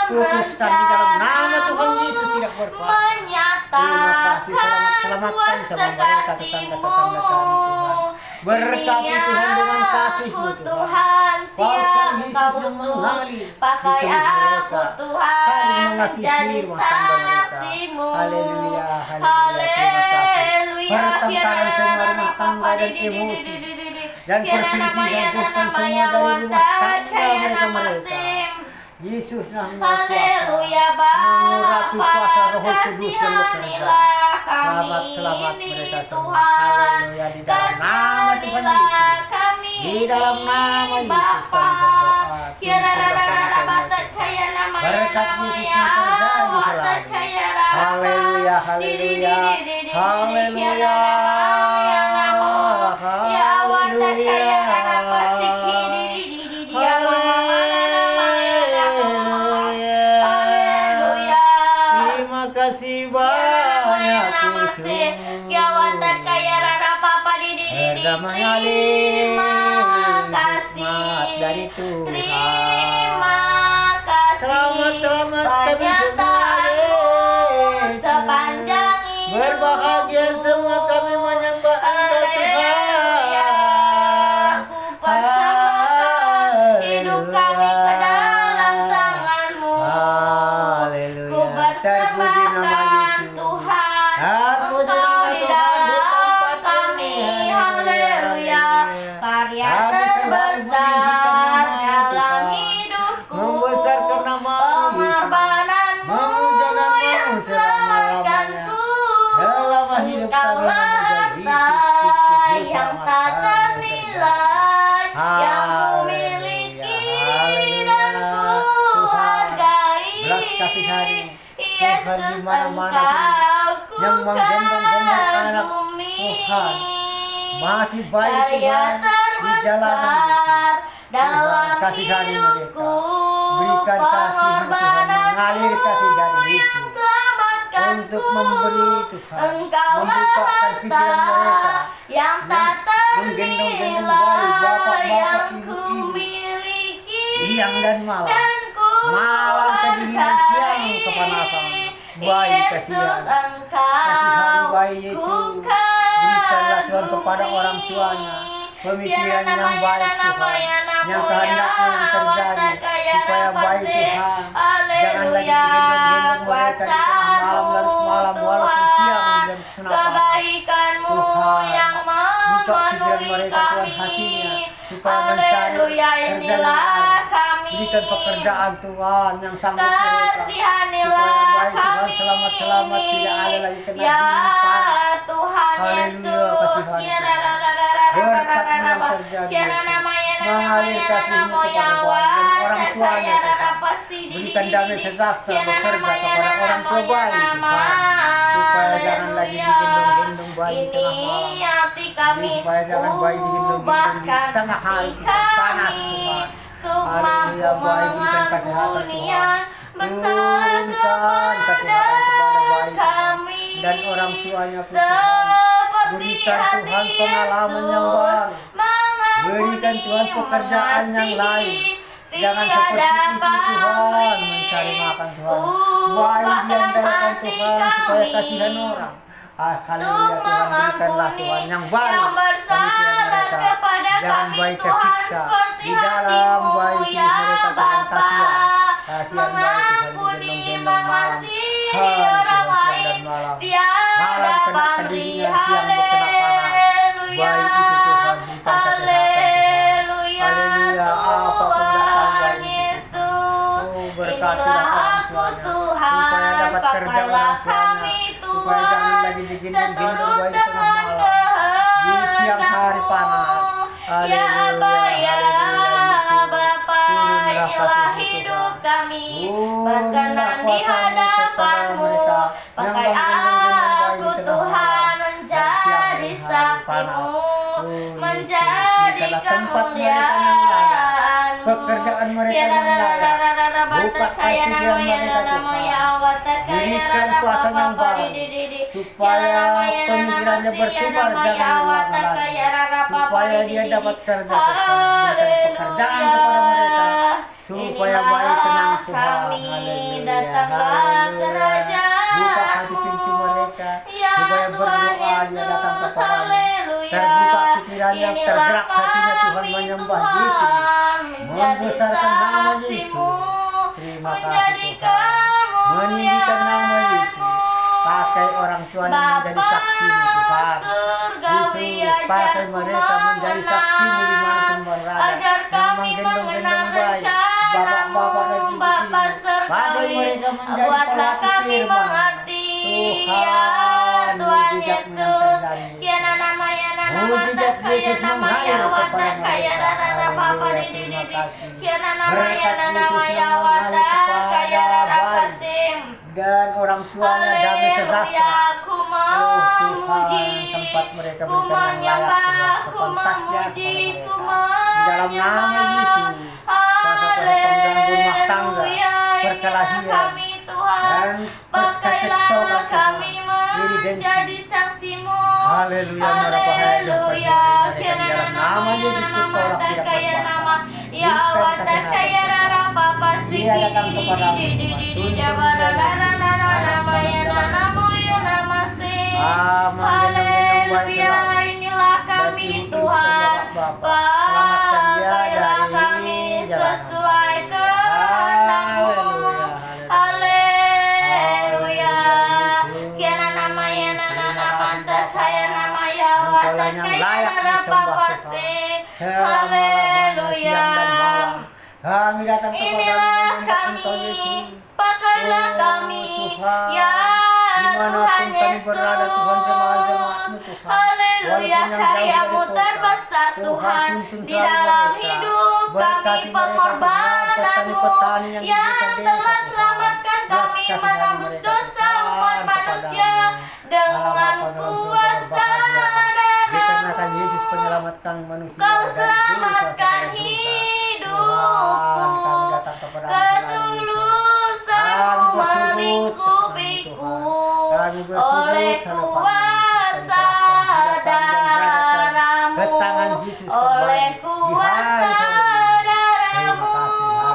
Speaker 2: putuskan di dalam nama Tuhan Yesus tidak berkuasa. Terima kasih, selamatkan semua mereka tetangga-tetangga kami, Tuhan. Berkati Tuhan dengan kasih-Mu, Tuhan. Kuasa Yesus yang mengalir
Speaker 1: pakai
Speaker 2: di tubuh mereka.
Speaker 1: aku Tuhan,
Speaker 2: Saling mengasihi
Speaker 1: menjadi
Speaker 2: rumah tangga mereka.
Speaker 1: saksi-Mu.
Speaker 2: Haleluya, haleluya, terima kasih. Pertengkaran semua rumah tangga dan emosi dan perselisihan jauhkan semua dari rumah tangga mereka. Yesus yang Maha Kuasa
Speaker 1: Haleluya
Speaker 2: mengurapi
Speaker 1: Bapa,
Speaker 2: kuasa Roh Kudus yang bekerja.
Speaker 1: kasihanilah kami
Speaker 2: Selamat
Speaker 1: ini
Speaker 2: mereka semua.
Speaker 1: Tuhan.
Speaker 2: Haleluya, di dalam nama Tuhan
Speaker 1: Kasihanilah
Speaker 2: Yesus.
Speaker 1: kami
Speaker 2: Di dalam nama Yesus
Speaker 1: Bapa.
Speaker 2: kami berdoa.
Speaker 1: Kirararara batak kaya nama ya
Speaker 2: Berkat
Speaker 1: nama
Speaker 2: Yesus
Speaker 1: ya
Speaker 2: yang terjadi
Speaker 1: batak
Speaker 2: selalu.
Speaker 1: kaya rara.
Speaker 2: Haleluya, haleluya, haleluya,
Speaker 1: Ya watak kaya rara pasik hidiri ya mama nama ya nama. Haleluya.
Speaker 2: Terima kasih banyak Yesus.
Speaker 1: Ya watak kaya rara papa di
Speaker 2: Terima
Speaker 1: kasih
Speaker 2: dari Tuhan.
Speaker 1: Terima kasih.
Speaker 2: Selamat kami semua, Yesus.
Speaker 1: Sepanjang hidup.
Speaker 2: Berbahagia semua kami menyembah Engkau,
Speaker 1: Haleluya.
Speaker 2: Tuhan.
Speaker 1: Ku persembahkan hidup kami ke dalam tangan-Mu.
Speaker 2: Haleluya.
Speaker 1: Ku persembahkan Tuhan, Engkau di dalam kami. Haleluya. Karya terbesar dalam hidupku,
Speaker 2: Membesarkan nama-Mu,
Speaker 1: pengorbananmu
Speaker 2: Memuja nama-Mu
Speaker 1: yang selamatkanku.
Speaker 2: Selama hidup kami
Speaker 1: Engkaulah
Speaker 2: memuja
Speaker 1: harta
Speaker 2: Yesus Kristus,
Speaker 1: yang tak ternilai, yang ku miliki dan ku hargai.
Speaker 2: Belas kasihani
Speaker 1: Yesus,
Speaker 2: Tuhan di mana-mana
Speaker 1: Engkau
Speaker 2: yang
Speaker 1: ku
Speaker 2: menggendong-gendong anak
Speaker 1: kagumi.
Speaker 2: Tuhan. Masih baik
Speaker 1: Karya
Speaker 2: Tuhan di jalanan
Speaker 1: terbesar dalam
Speaker 2: Tuhan, kasihani mereka.
Speaker 1: hidupku,
Speaker 2: Berikan kasih-Mu, Tuhan, mengalir kasih dari
Speaker 1: yang
Speaker 2: Yesus
Speaker 1: selamatkanku.
Speaker 2: untuk memberi Tuhan,
Speaker 1: Engkaulah
Speaker 2: membukakan
Speaker 1: harta
Speaker 2: pikiran mereka
Speaker 1: yang tak
Speaker 2: menggendong-gendong bayi, bapak-bapak,
Speaker 1: ternilai, yang ku
Speaker 2: ibu-ibu,
Speaker 1: miliki
Speaker 2: siang dan malam.
Speaker 1: dan ku
Speaker 2: Malam kedinginan, siang kepanasan. Bayi
Speaker 1: Yesus
Speaker 2: kasihan.
Speaker 1: Engkau
Speaker 2: Kasihan bayi Yesus.
Speaker 1: ku
Speaker 2: Berikanlah Tuhan kepada orang
Speaker 1: kagumi.
Speaker 2: tuanya pemikiran
Speaker 1: Tiada
Speaker 2: yang
Speaker 1: nama,
Speaker 2: baik
Speaker 1: tiada nama,
Speaker 2: Tuhan,
Speaker 1: ya nama,
Speaker 2: yang kehendaknya yang terjadi supaya baik Tuhan. Jangan lagi
Speaker 1: Haleluya,
Speaker 2: digendong-gendong mereka di tengah malam dan malam walaupun siang
Speaker 1: Tuhan,
Speaker 2: dan kenapa
Speaker 1: kebaikan-Mu
Speaker 2: Tuhan,
Speaker 1: yang
Speaker 2: buka pikiran
Speaker 1: memenuhi
Speaker 2: mereka Tuhan
Speaker 1: kami.
Speaker 2: hatinya supaya mencari
Speaker 1: Haleluya,
Speaker 2: kerjaan
Speaker 1: inilah kami.
Speaker 2: berikan pekerjaan Tuhan yang sanggup mereka
Speaker 1: Kasihanilah
Speaker 2: supaya baik Tuhan
Speaker 1: kami
Speaker 2: selamat-selamat tidak ada lagi kena
Speaker 1: ya
Speaker 2: dingin panas.
Speaker 1: Tuhan
Speaker 2: Haleluya,
Speaker 1: Yesus
Speaker 2: kasih
Speaker 1: ya
Speaker 2: Berkat-Mu yang terjadi, mengalir kasih-Mu kepada bayi dan orang tuanya Tuhan. Berikan damai sejahtera bekerja kepada orang tua bayi Tuhan, supaya jangan lagi digendong-gendong bayi di tengah malam.
Speaker 1: hati kami
Speaker 2: Supaya jangan bayi digendong-gendong di
Speaker 1: ubahkan
Speaker 2: tengah hari
Speaker 1: hati
Speaker 2: Tuhan, panas
Speaker 1: kami
Speaker 2: Tuhan.
Speaker 1: untuk
Speaker 2: Haleluya,
Speaker 1: mampu
Speaker 2: bayi berikan kesehatan
Speaker 1: mengampuni
Speaker 2: Tuhan.
Speaker 1: yang bersalah
Speaker 2: Turunkan
Speaker 1: kepada
Speaker 2: kesehatan kepada bayi Tuhan.
Speaker 1: kami
Speaker 2: Dan orang tuanya pun Tuhan.
Speaker 1: seperti
Speaker 2: Berikan
Speaker 1: hati
Speaker 2: Tuhan pengalaman yang
Speaker 1: Yesus
Speaker 2: baru.
Speaker 1: mengampuni,
Speaker 2: Berikan Tuhan pekerjaan yang
Speaker 1: mengasihi,
Speaker 2: lain. Jangan
Speaker 1: tiada
Speaker 2: seperti itu Tuhan,
Speaker 1: pamrih.
Speaker 2: mencari makan Tuhan.
Speaker 1: Ubahkan
Speaker 2: Baik diandalkan
Speaker 1: hati
Speaker 2: Tuhan supaya
Speaker 1: kami
Speaker 2: kasihan orang. Haleluya
Speaker 1: untuk
Speaker 2: Tuhan, berikanlah
Speaker 1: mengampuni
Speaker 2: Tuhan yang baru
Speaker 1: yang
Speaker 2: pemikiran
Speaker 1: bersalah
Speaker 2: mereka.
Speaker 1: kepada
Speaker 2: Jangan
Speaker 1: kami
Speaker 2: baik
Speaker 1: Tuhan
Speaker 2: tersiksa
Speaker 1: seperti
Speaker 2: di dalam
Speaker 1: hati-Mu
Speaker 2: baik
Speaker 1: ya
Speaker 2: mereka Tuhan,
Speaker 1: Bapa,
Speaker 2: kasihan. Kasihan baik Tuhan
Speaker 1: mengampuni,
Speaker 2: digendong-gendong malam.
Speaker 1: mengasihi
Speaker 2: Hai
Speaker 1: orang
Speaker 2: Tuhan, siang
Speaker 1: lain
Speaker 2: dan malam.
Speaker 1: tiada
Speaker 2: Malam kena
Speaker 1: pamrih.
Speaker 2: kedinginan, siang berkena panas.
Speaker 1: Haleluya,
Speaker 2: Baik itu Tuhan, berikan kesehatan Tuhan.
Speaker 1: haleluya,
Speaker 2: Haleluya, apapun datang
Speaker 1: Tuhan
Speaker 2: baik itu
Speaker 1: Yesus.
Speaker 2: Oh, berkatilah
Speaker 1: Inilah
Speaker 2: orang
Speaker 1: aku
Speaker 2: tuanya,
Speaker 1: Tuhan,
Speaker 2: supaya dapat kerja
Speaker 1: pakailah
Speaker 2: orang tuanya,
Speaker 1: kami
Speaker 2: supaya jangan
Speaker 1: Tuhan,
Speaker 2: lagi digendong-gendong
Speaker 1: seturut
Speaker 2: bayi tengah
Speaker 1: dengan
Speaker 2: malam, di siang hari panas.
Speaker 1: Ya Aba, ya Bapa,
Speaker 2: Turunlah
Speaker 1: inilah
Speaker 2: kasih-Mu,
Speaker 1: hidup
Speaker 2: Tuhan.
Speaker 1: kami,
Speaker 2: Turunlah
Speaker 1: berkenan di
Speaker 2: kuasa-Mu
Speaker 1: hadapan-Mu.
Speaker 2: kepada mereka
Speaker 1: Pakai
Speaker 2: yang menggendong-gendong bayi
Speaker 1: aku
Speaker 2: di tengah
Speaker 1: Tuhan
Speaker 2: malam,
Speaker 1: menjadi
Speaker 2: dan siang hari
Speaker 1: saksi-Mu,
Speaker 2: panas.
Speaker 1: menjadi
Speaker 2: Berikanlah tempat mereka yang layak,
Speaker 1: kemuliaan-Mu.
Speaker 2: pekerjaan mereka yang layak. Buka
Speaker 1: Kaya
Speaker 2: hati
Speaker 1: nama ya
Speaker 2: mereka
Speaker 1: nama
Speaker 2: Tuhan.
Speaker 1: ya wata kaya
Speaker 2: Berikan
Speaker 1: rara
Speaker 2: kuasa
Speaker 1: papa
Speaker 2: yang baru,
Speaker 1: pari di
Speaker 2: supaya pemikirannya bertumbuh jangan ulang-ulang, supaya dia dapat kerja Tuhan. Berikan pekerjaan kepada mereka supaya baik tenang Tuhan.
Speaker 1: kami
Speaker 2: Haleluya,
Speaker 1: datanglah
Speaker 2: haleluya.
Speaker 1: kerajaan
Speaker 2: Buka hati pintu mereka
Speaker 1: ya
Speaker 2: supaya
Speaker 1: Tuhan
Speaker 2: berdoa dia datang
Speaker 1: Yesus,
Speaker 2: kepadamu.
Speaker 1: haleluya.
Speaker 2: Terbuka pikirannya,
Speaker 1: Inilah
Speaker 2: tergerak hatinya Tuhan
Speaker 1: kami,
Speaker 2: menyembah
Speaker 1: Tuhan,
Speaker 2: Yesus,
Speaker 1: menjadi
Speaker 2: membesarkan nama
Speaker 1: saksi-Mu,
Speaker 2: Yesus. Terima kasih
Speaker 1: menjadi
Speaker 2: Tuhan, meninggikan nama Yesus. Pakai orang tuanya menjadi saksi-Mu Tuhan.
Speaker 1: surgawi,
Speaker 2: Yesus, pakai
Speaker 1: ajarku
Speaker 2: mereka menjadi saksi-Mu dimanapun berada,
Speaker 1: ajar
Speaker 2: yang
Speaker 1: kami
Speaker 2: menggendong-gendong
Speaker 1: mengenal
Speaker 2: bayi, bapak-bapak dan
Speaker 1: rencana-Mu, Bapa
Speaker 2: ibu-ibu. Pakai
Speaker 1: surgawi,
Speaker 2: mereka menjadi
Speaker 1: buatlah
Speaker 2: pelaku
Speaker 1: kami
Speaker 2: firman.
Speaker 1: mengerti
Speaker 2: Tuhan,
Speaker 1: ya Tuhan
Speaker 2: mujizat-Mu yang
Speaker 1: Yesus.
Speaker 2: terjadi.
Speaker 1: Kiana nama ya nama
Speaker 2: Mujizat
Speaker 1: kaya
Speaker 2: Yesus
Speaker 1: nama ya
Speaker 2: mengalir
Speaker 1: wata
Speaker 2: kepada
Speaker 1: kaya
Speaker 2: mereka.
Speaker 1: rara papa
Speaker 2: Haleluya,
Speaker 1: di
Speaker 2: terima kasih.
Speaker 1: Kiana nama ya
Speaker 2: Berkat
Speaker 1: nama
Speaker 2: Yesus
Speaker 1: ya
Speaker 2: yang
Speaker 1: wata
Speaker 2: mengalir kepada
Speaker 1: kaya rara
Speaker 2: bayi
Speaker 1: pasim.
Speaker 2: dan orang tuanya damai
Speaker 1: Haleluya,
Speaker 2: sejahtera.
Speaker 1: ku
Speaker 2: Oh Tuhan,
Speaker 1: memuji,
Speaker 2: tempat mereka
Speaker 1: ku
Speaker 2: berikan yang layak
Speaker 1: menyembah,
Speaker 2: Tuhan,
Speaker 1: ku
Speaker 2: sepantasnya
Speaker 1: memuji,
Speaker 2: kepada
Speaker 1: ku
Speaker 2: mereka. Di dalam nama Yesus, kuasa-kuasa pengganggu rumah tangga,
Speaker 1: Haleluya,
Speaker 2: perkelahian,
Speaker 1: kami Tuhan,
Speaker 2: dan
Speaker 1: pakailah
Speaker 2: kekecauan
Speaker 1: kami
Speaker 2: Tuhan,
Speaker 1: menjadi saksi-Mu.
Speaker 2: Haleluya, mereka
Speaker 1: Haleluya,
Speaker 2: di dalam nama Yesus Kristus tidak
Speaker 1: kaya nama
Speaker 2: berkuasa.
Speaker 1: ya wata kaya rara papa sing
Speaker 2: Dia datang kepadamu,
Speaker 1: di dabara rara nana nama ya nana moyo nama sing. Haleluya, inilah kami Tuhan, pakailah kami sesuai kehendak-Mu. Haleluya, kiana nama ya nana nama kaya nama ya wata kaya rara papa sing. Haleluya,
Speaker 2: Kami datang
Speaker 1: inilah
Speaker 2: kepadamu,
Speaker 1: kami,
Speaker 2: Yesus.
Speaker 1: pakailah
Speaker 2: Oh,
Speaker 1: kami
Speaker 2: Tuhan,
Speaker 1: ya
Speaker 2: dimanapun
Speaker 1: Tuhan
Speaker 2: kami
Speaker 1: Yesus.
Speaker 2: berada, Tuhan, jemaat-jemaat-Mu, Tuhan.
Speaker 1: Haleluya,
Speaker 2: Walaupun yang jauh
Speaker 1: karya-Mu
Speaker 2: dari kota,
Speaker 1: terbesar
Speaker 2: Tuhan,
Speaker 1: Tuhan,
Speaker 2: tuntun
Speaker 1: di
Speaker 2: selalu
Speaker 1: dalam
Speaker 2: mereka.
Speaker 1: hidup kami,
Speaker 2: Berkati mereka,
Speaker 1: pengorbanan-Mu
Speaker 2: petani-petani yang di
Speaker 1: yang
Speaker 2: desa-desa,
Speaker 1: telah
Speaker 2: Tuhan.
Speaker 1: selamatkan kami
Speaker 2: Belas kasihan
Speaker 1: menembus
Speaker 2: mereka,
Speaker 1: dosa
Speaker 2: Tuhan,
Speaker 1: umat manusia
Speaker 2: kepadamu.
Speaker 1: dengan
Speaker 2: Allah,
Speaker 1: kuasa
Speaker 2: dikarenakan
Speaker 1: darah-Mu.
Speaker 2: Yesus penyelamatkan manusia
Speaker 1: Kau
Speaker 2: dari dosa
Speaker 1: selamatkan
Speaker 2: segala dosa.
Speaker 1: hidupku,
Speaker 2: Tuhan, kami datang kepadamu selalu,
Speaker 1: ketulusan-Mu
Speaker 2: Kami bersyukur
Speaker 1: melingkupiku,
Speaker 2: Tuhan. Kami bersyukur
Speaker 1: oleh
Speaker 2: sama kami.
Speaker 1: kuasa
Speaker 2: Ke tangan
Speaker 1: darah-Mu,
Speaker 2: Yesus
Speaker 1: oleh
Speaker 2: kembali di hari
Speaker 1: kuasa
Speaker 2: sore ini. Terima
Speaker 1: darah-Mu,
Speaker 2: kasih.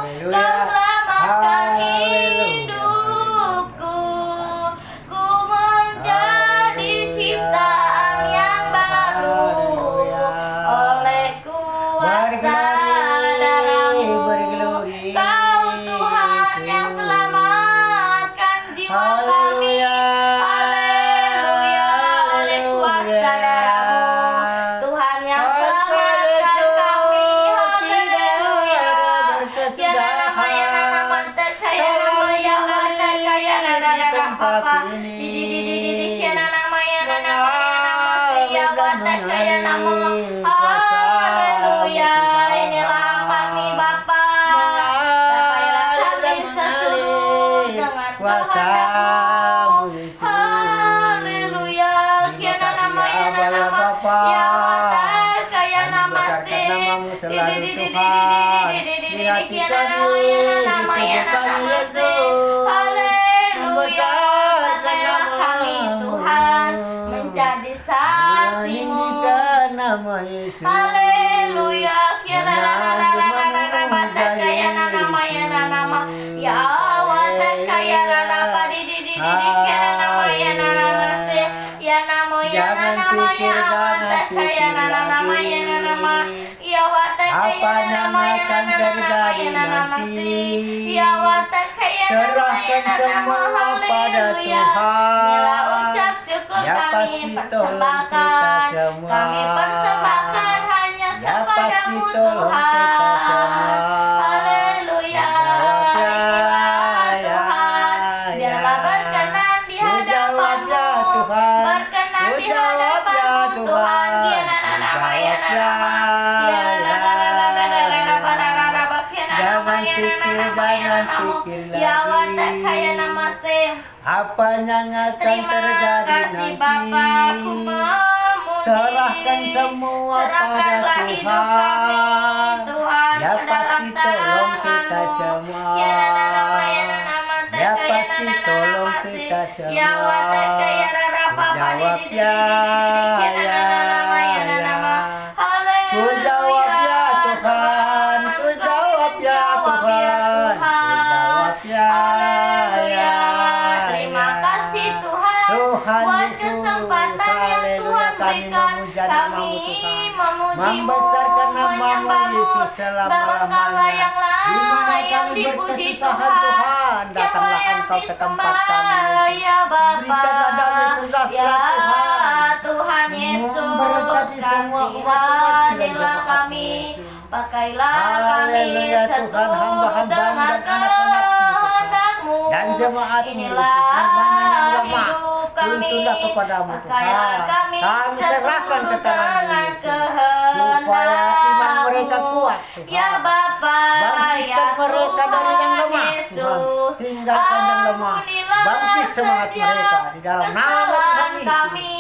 Speaker 1: watakaya namo. Haleluya. Inilah kami Bapa, pakailah kami seturut dengan kehendak-Mu. Haleluya. Kiana nama ya nama ya watakaya namaste. Kiana nama ya namaste. Haleluya. Pakailah kami Tuhan menjadi saksi-Mu.
Speaker 2: Nama Yesus.
Speaker 1: Haleluya. Watakaya nama ya nama ya watakaya nama kiana nama ya nama se ya nama ya nama ya watakaya nama ya nama ya watakaya nama ya nama ya nama se ya watakaya nama ya nama. Haleluya. Inilah ucap syukur kami persembahkan, kami persembahkan hanya kepada-Mu Tuhan. Haleluya. Inilah Tuhan, biarlah berkenan di hadapan-Mu, berkenan di hadapan-Mu Tuhan. Kiana nama ya nama ya ya watakaya nama se.
Speaker 2: Apa yang akan
Speaker 1: Terima
Speaker 2: terjadi
Speaker 1: kasih
Speaker 2: nanti?
Speaker 1: Bapa, ku memuji.
Speaker 2: Serahkan semua
Speaker 1: Serahkanlah
Speaker 2: pada
Speaker 1: hidup kami, Tuhan,
Speaker 2: Ya
Speaker 1: ke dalam
Speaker 2: pasti tolong kita
Speaker 1: tangan-Mu.
Speaker 2: semua.
Speaker 1: Ya nama ya nama
Speaker 2: Ya
Speaker 1: takaya
Speaker 2: pasti
Speaker 1: nama
Speaker 2: tolong
Speaker 1: nama
Speaker 2: kita
Speaker 1: se.
Speaker 2: semua.
Speaker 1: Ya watakaya rapa
Speaker 2: Jawab ya,
Speaker 1: nama ya nama.
Speaker 2: Ku jawab ya Tuhan, ku jawab ya Tuhan, ku jawab ya.
Speaker 1: Haleluya. Terima kasih Tuhan,
Speaker 2: Tuhan
Speaker 1: buat
Speaker 2: Yesus,
Speaker 1: kesempatan yang
Speaker 2: haleluya.
Speaker 1: Tuhan
Speaker 2: Kami
Speaker 1: berikan.
Speaker 2: memuja
Speaker 1: Kami
Speaker 2: namamu, Tuhan.
Speaker 1: memuji-Mu,
Speaker 2: Membesarkan namamu,
Speaker 1: menyembah-Mu,
Speaker 2: Yesus,
Speaker 1: sebab Engkaulah yang
Speaker 2: Di mana
Speaker 1: layak
Speaker 2: kami
Speaker 1: dipuji
Speaker 2: berkesusahan,
Speaker 1: Tuhan,
Speaker 2: Tuhan,
Speaker 1: yang
Speaker 2: datanglah
Speaker 1: layak
Speaker 2: Engkau ke tempat
Speaker 1: disembah
Speaker 2: kami.
Speaker 1: ya Bapa.
Speaker 2: Berikanlah damai sejahtera,
Speaker 1: Ya
Speaker 2: Tuhan.
Speaker 1: Tuhan Yesus,
Speaker 2: Memberkati semua umat-Mu dan
Speaker 1: kasihanilah
Speaker 2: jemaat-Mu,
Speaker 1: kami,
Speaker 2: Yesus.
Speaker 1: pakailah kami
Speaker 2: Haleluya, Tuhan,
Speaker 1: seturut
Speaker 2: hamba-hamba
Speaker 1: dengan
Speaker 2: dan anak-anak-Mu,
Speaker 1: kehendak-Mu.
Speaker 2: dan jemaat-Mu,
Speaker 1: Inilah
Speaker 2: Yesus, yang mana yang lemah,
Speaker 1: hidup kami,
Speaker 2: tuntunlah kepadamu,
Speaker 1: pakailah
Speaker 2: Tuhan.
Speaker 1: kami
Speaker 2: Kami serahkan ke
Speaker 1: seturut
Speaker 2: tangan-Mu,
Speaker 1: dengan
Speaker 2: Yesus, supaya iman mereka
Speaker 1: kehendak-Mu.
Speaker 2: kuat, Tuhan.
Speaker 1: Ya Bapa,
Speaker 2: Bangkitkan
Speaker 1: ya
Speaker 2: mereka dari yang
Speaker 1: Tuhan
Speaker 2: lemah,
Speaker 1: Yesus,
Speaker 2: Tuhan. Tinggalkan yang lemah.
Speaker 1: ampunilah
Speaker 2: Bangkit semangat
Speaker 1: setiap
Speaker 2: mereka di dalam nama
Speaker 1: kesalahan
Speaker 2: Tuhan Yesus,
Speaker 1: kami.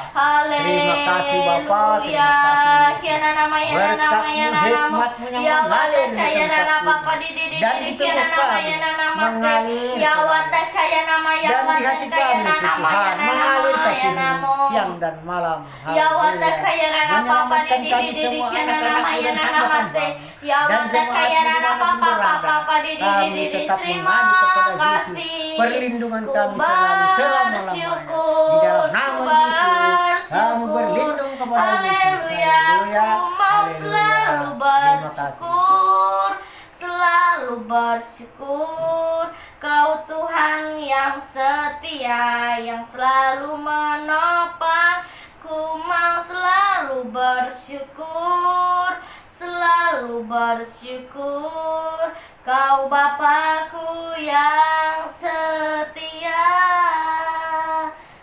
Speaker 2: kami berdoa. Terima kasih Bapa, terima kasih
Speaker 1: Kiana nama ya nama
Speaker 2: Berkat-Mu,
Speaker 1: ya nama
Speaker 2: hikmat-Mu yang
Speaker 1: ya
Speaker 2: mengalir di
Speaker 1: watakaya
Speaker 2: tempat
Speaker 1: nama
Speaker 2: ini.
Speaker 1: Papa di
Speaker 2: Dan di
Speaker 1: kiana
Speaker 2: tubuh
Speaker 1: nama
Speaker 2: kami
Speaker 1: ya nama se
Speaker 2: mengalir,
Speaker 1: ya
Speaker 2: Tuhan.
Speaker 1: watakaya nama ya
Speaker 2: Dan di hati
Speaker 1: watakaya
Speaker 2: kami,
Speaker 1: nama ya
Speaker 2: Tuhan, mengalir
Speaker 1: nama ya
Speaker 2: kasih-Mu
Speaker 1: nama
Speaker 2: siang dan malam.
Speaker 1: ya
Speaker 2: Haleluya.
Speaker 1: watakaya nama Papa di
Speaker 2: Menyelamatkan kami semua
Speaker 1: kiana nama
Speaker 2: anak-anak-Mu
Speaker 1: ya
Speaker 2: dan
Speaker 1: nama
Speaker 2: hamba-hamba-Mu.
Speaker 1: se ya
Speaker 2: Dan
Speaker 1: watakaya
Speaker 2: jemaat-Mu
Speaker 1: nama
Speaker 2: dimanapun
Speaker 1: Papa
Speaker 2: berada,
Speaker 1: Papa di
Speaker 2: kami tetap
Speaker 1: terima
Speaker 2: mengadu kepada Yesus.
Speaker 1: kasih.
Speaker 2: Perlindungan
Speaker 1: Ku
Speaker 2: kami selalu selama-lamanya.
Speaker 1: bersyukur,
Speaker 2: Di dalam nama
Speaker 1: ku
Speaker 2: Yesus, kami
Speaker 1: bersyukur.
Speaker 2: berlindung kepada Yesus.
Speaker 1: Haleluya, ku mau selalu bersyukur, selalu bersyukur. Kau Tuhan yang setia, yang selalu menopang. Ku mau selalu bersyukur, selalu bersyukur. Kau Bapakku yang setia.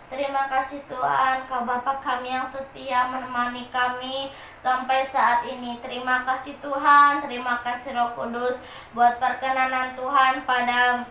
Speaker 1: Terima kasih Tuhan, Kau Bapa kami yang setia menemani kami sampai saat ini. Terima kasih Tuhan, terima kasih Roh Kudus buat perkenanan Tuhan pada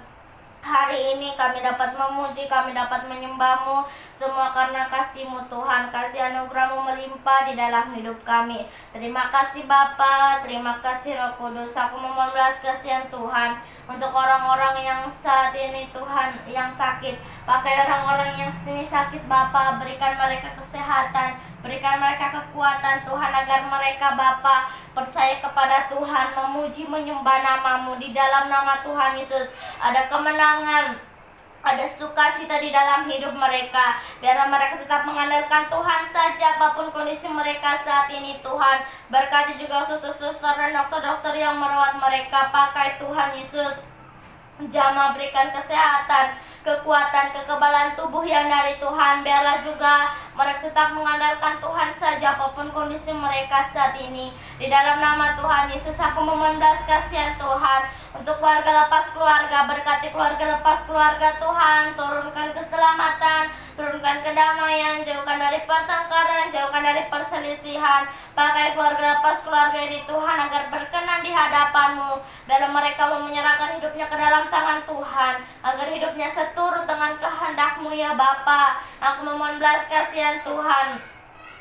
Speaker 1: hari ini kami dapat memuji, kami dapat menyembah-Mu, semua karena kasih-Mu Tuhan, kasih anugerah-Mu melimpah di dalam hidup kami. Terima kasih Bapa, terima kasih Roh Kudus. Aku memohon belas kasihan Tuhan untuk orang-orang yang saat ini Tuhan yang sakit. Pakai orang-orang yang ini sakit Bapa, berikan mereka kesehatan, berikan mereka kekuatan Tuhan agar mereka Bapa percaya kepada Tuhan, memuji menyembah nama-Mu. Di dalam nama Tuhan Yesus ada kemenangan, ada sukacita di dalam hidup mereka. Biarlah mereka tetap mengandalkan Tuhan saja apapun kondisi mereka saat ini Tuhan. Berkati juga suster-suster dan dokter-dokter yang merawat mereka. Pakai Tuhan Yesus, jamah berikan kesehatan, kekuatan, kekebalan tubuh yang dari Tuhan. Biarlah juga Mereka tetap mengandalkan Tuhan saja apapun kondisi mereka saat ini. Di dalam nama Tuhan Yesus, aku memohon belas kasihan Tuhan untuk keluarga lepas keluarga. Berkati keluarga lepas keluarga Tuhan. Turunkan keselamatan, turunkan kedamaian, jauhkan dari pertengkaran, jauhkan dari perselisihan. Pakai keluarga lepas keluarga ini Tuhan agar berkenan di hadapan-Mu. Biar mereka mau menyerahkan hidupnya ke dalam tangan Tuhan, agar hidupnya seturut dengan kehendak-Mu ya Bapa. Aku memohon belas kasihan Tuhan.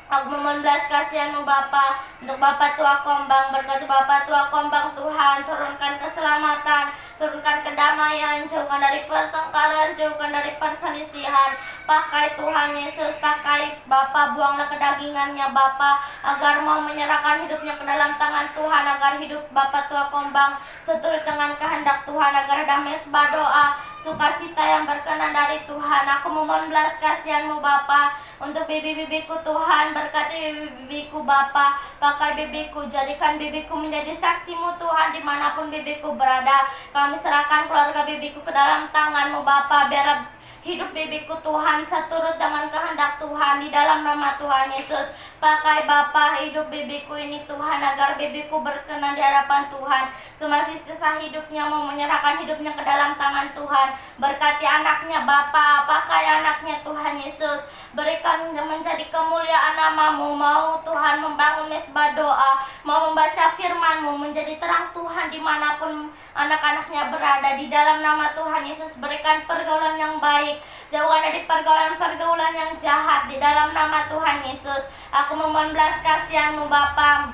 Speaker 1: Aku memohon belas kasihan-Mu Bapa untuk Bapak Tua Kombang. Berkati Bapak Tua Kombang Tuhan, turunkan keselamatan, turunkan kedamaian, jauhkan dari pertengkaran, jauhkan dari perselisihan. Pakai Tuhan Yesus, pakai Bapak, buanglah kedagingannya Bapak, agar mau menyerahkan hidupnya ke dalam tangan Tuhan, agar hidup Bapak Tua Kombang seturut dengan kehendak Tuhan, agar damai sebab doa, sukacita yang berkenan dari Tuhan. Aku memohon belas kasihan-Mu Bapa untuk bibi-bibiku Tuhan. Berkati bibi-bibiku Bapa, pakai bibiku, jadikan bibiku menjadi saksi-Mu Tuhan dimanapun bibiku berada. Kami serahkan keluarga bibiku ke dalam tangan-Mu Bapa, biar hidup bibiku Tuhan seturut dengan kehendak Tuhan di dalam nama Tuhan Yesus. Pakai Bapa hidup bibiku ini Tuhan, agar bibiku berkenan di hadapan Tuhan. Semasih sisa hidupnya mau menyerahkan hidupnya ke dalam tangan Tuhan. Berkati anaknya Bapa, pakai anaknya Tuhan Yesus. Berikan menjadi kemuliaan nama-Mu. Mau Tuhan membangun mesbah doa, mau membaca firman-Mu, menjadi terang Tuhan dimanapun anak-anaknya berada. Di dalam nama Tuhan Yesus, berikan pergaulan yang baik, jauhkan dari pergaulan-pergaulan yang jahat. Di dalam nama Tuhan Yesus, aku memohon belas kasihan-Mu Bapa.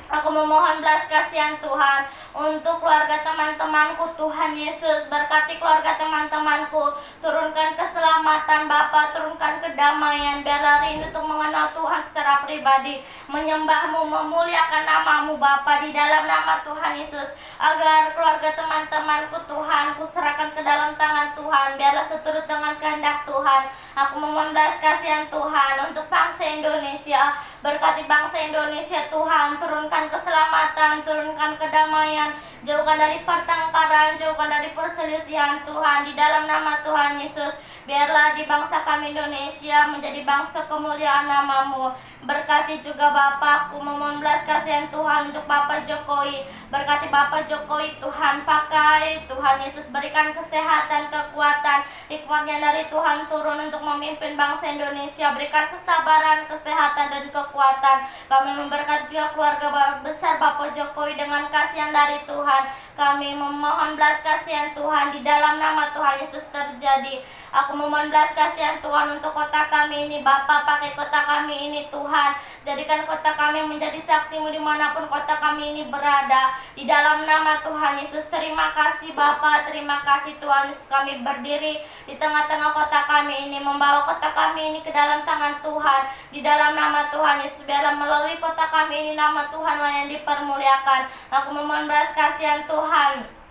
Speaker 1: Aku memohon belas kasihan Tuhan untuk keluarga teman-temanku Tuhan Yesus. Berkati keluarga teman-temanku, turunkan keselamatan Bapa, turunkan kedamaian. Biar hari ini untuk mengenal Tuhan secara pribadi, menyembah-Mu, memuliakan nama-Mu Bapa di dalam nama Tuhan Yesus. Agar keluarga teman-temanku Tuhan, ku serahkan ke dalam tangan Tuhan, biarlah seturut dengan kehendak Tuhan. Aku memohon belas kasihan Tuhan untuk bangsa Indonesia. Berkati bangsa Indonesia Tuhan, turunkan keselamatan, turunkan kedamaian, jauhkan dari pertengkaran, jauhkan dari perselisihan Tuhan di dalam nama Tuhan Yesus. Biarlah di bangsa kami Indonesia menjadi bangsa kemuliaan nama-Mu. Berkati juga Bapa, aku memohon belas kasihan Tuhan untuk Bapak Jokowi. Berkati Bapak Jokowi Tuhan, pakai Tuhan Yesus, berikan kesehatan, kekuatan, hikmatnya dari Tuhan turun untuk memimpin bangsa Indonesia. Berikan kesabaran, kesehatan, dan kekuatan. Kami memberkati juga keluarga besar Bapak Jokowi dengan kasihan dari Tuhan. Kami memohon belas kasihan Tuhan di dalam nama Tuhan Yesus terjadi. Aku memohon belas kasihan Tuhan untuk kota kami ini Bapa, pakai kota kami ini Tuhan. Jadikan kota kami menjadi saksi-Mu dimanapun kota kami ini berada. Di dalam nama Tuhan Yesus, terima kasih Bapa, terima kasih Tuhan Yesus. Kami berdiri di tengah-tengah kota kami ini, membawa kota kami ini ke dalam tangan Tuhan. Di dalam nama Tuhan Yesus, biarlah melalui kota kami ini nama Tuhanlah yang dipermuliakan. Aku memohon belas kasihan Tuhan.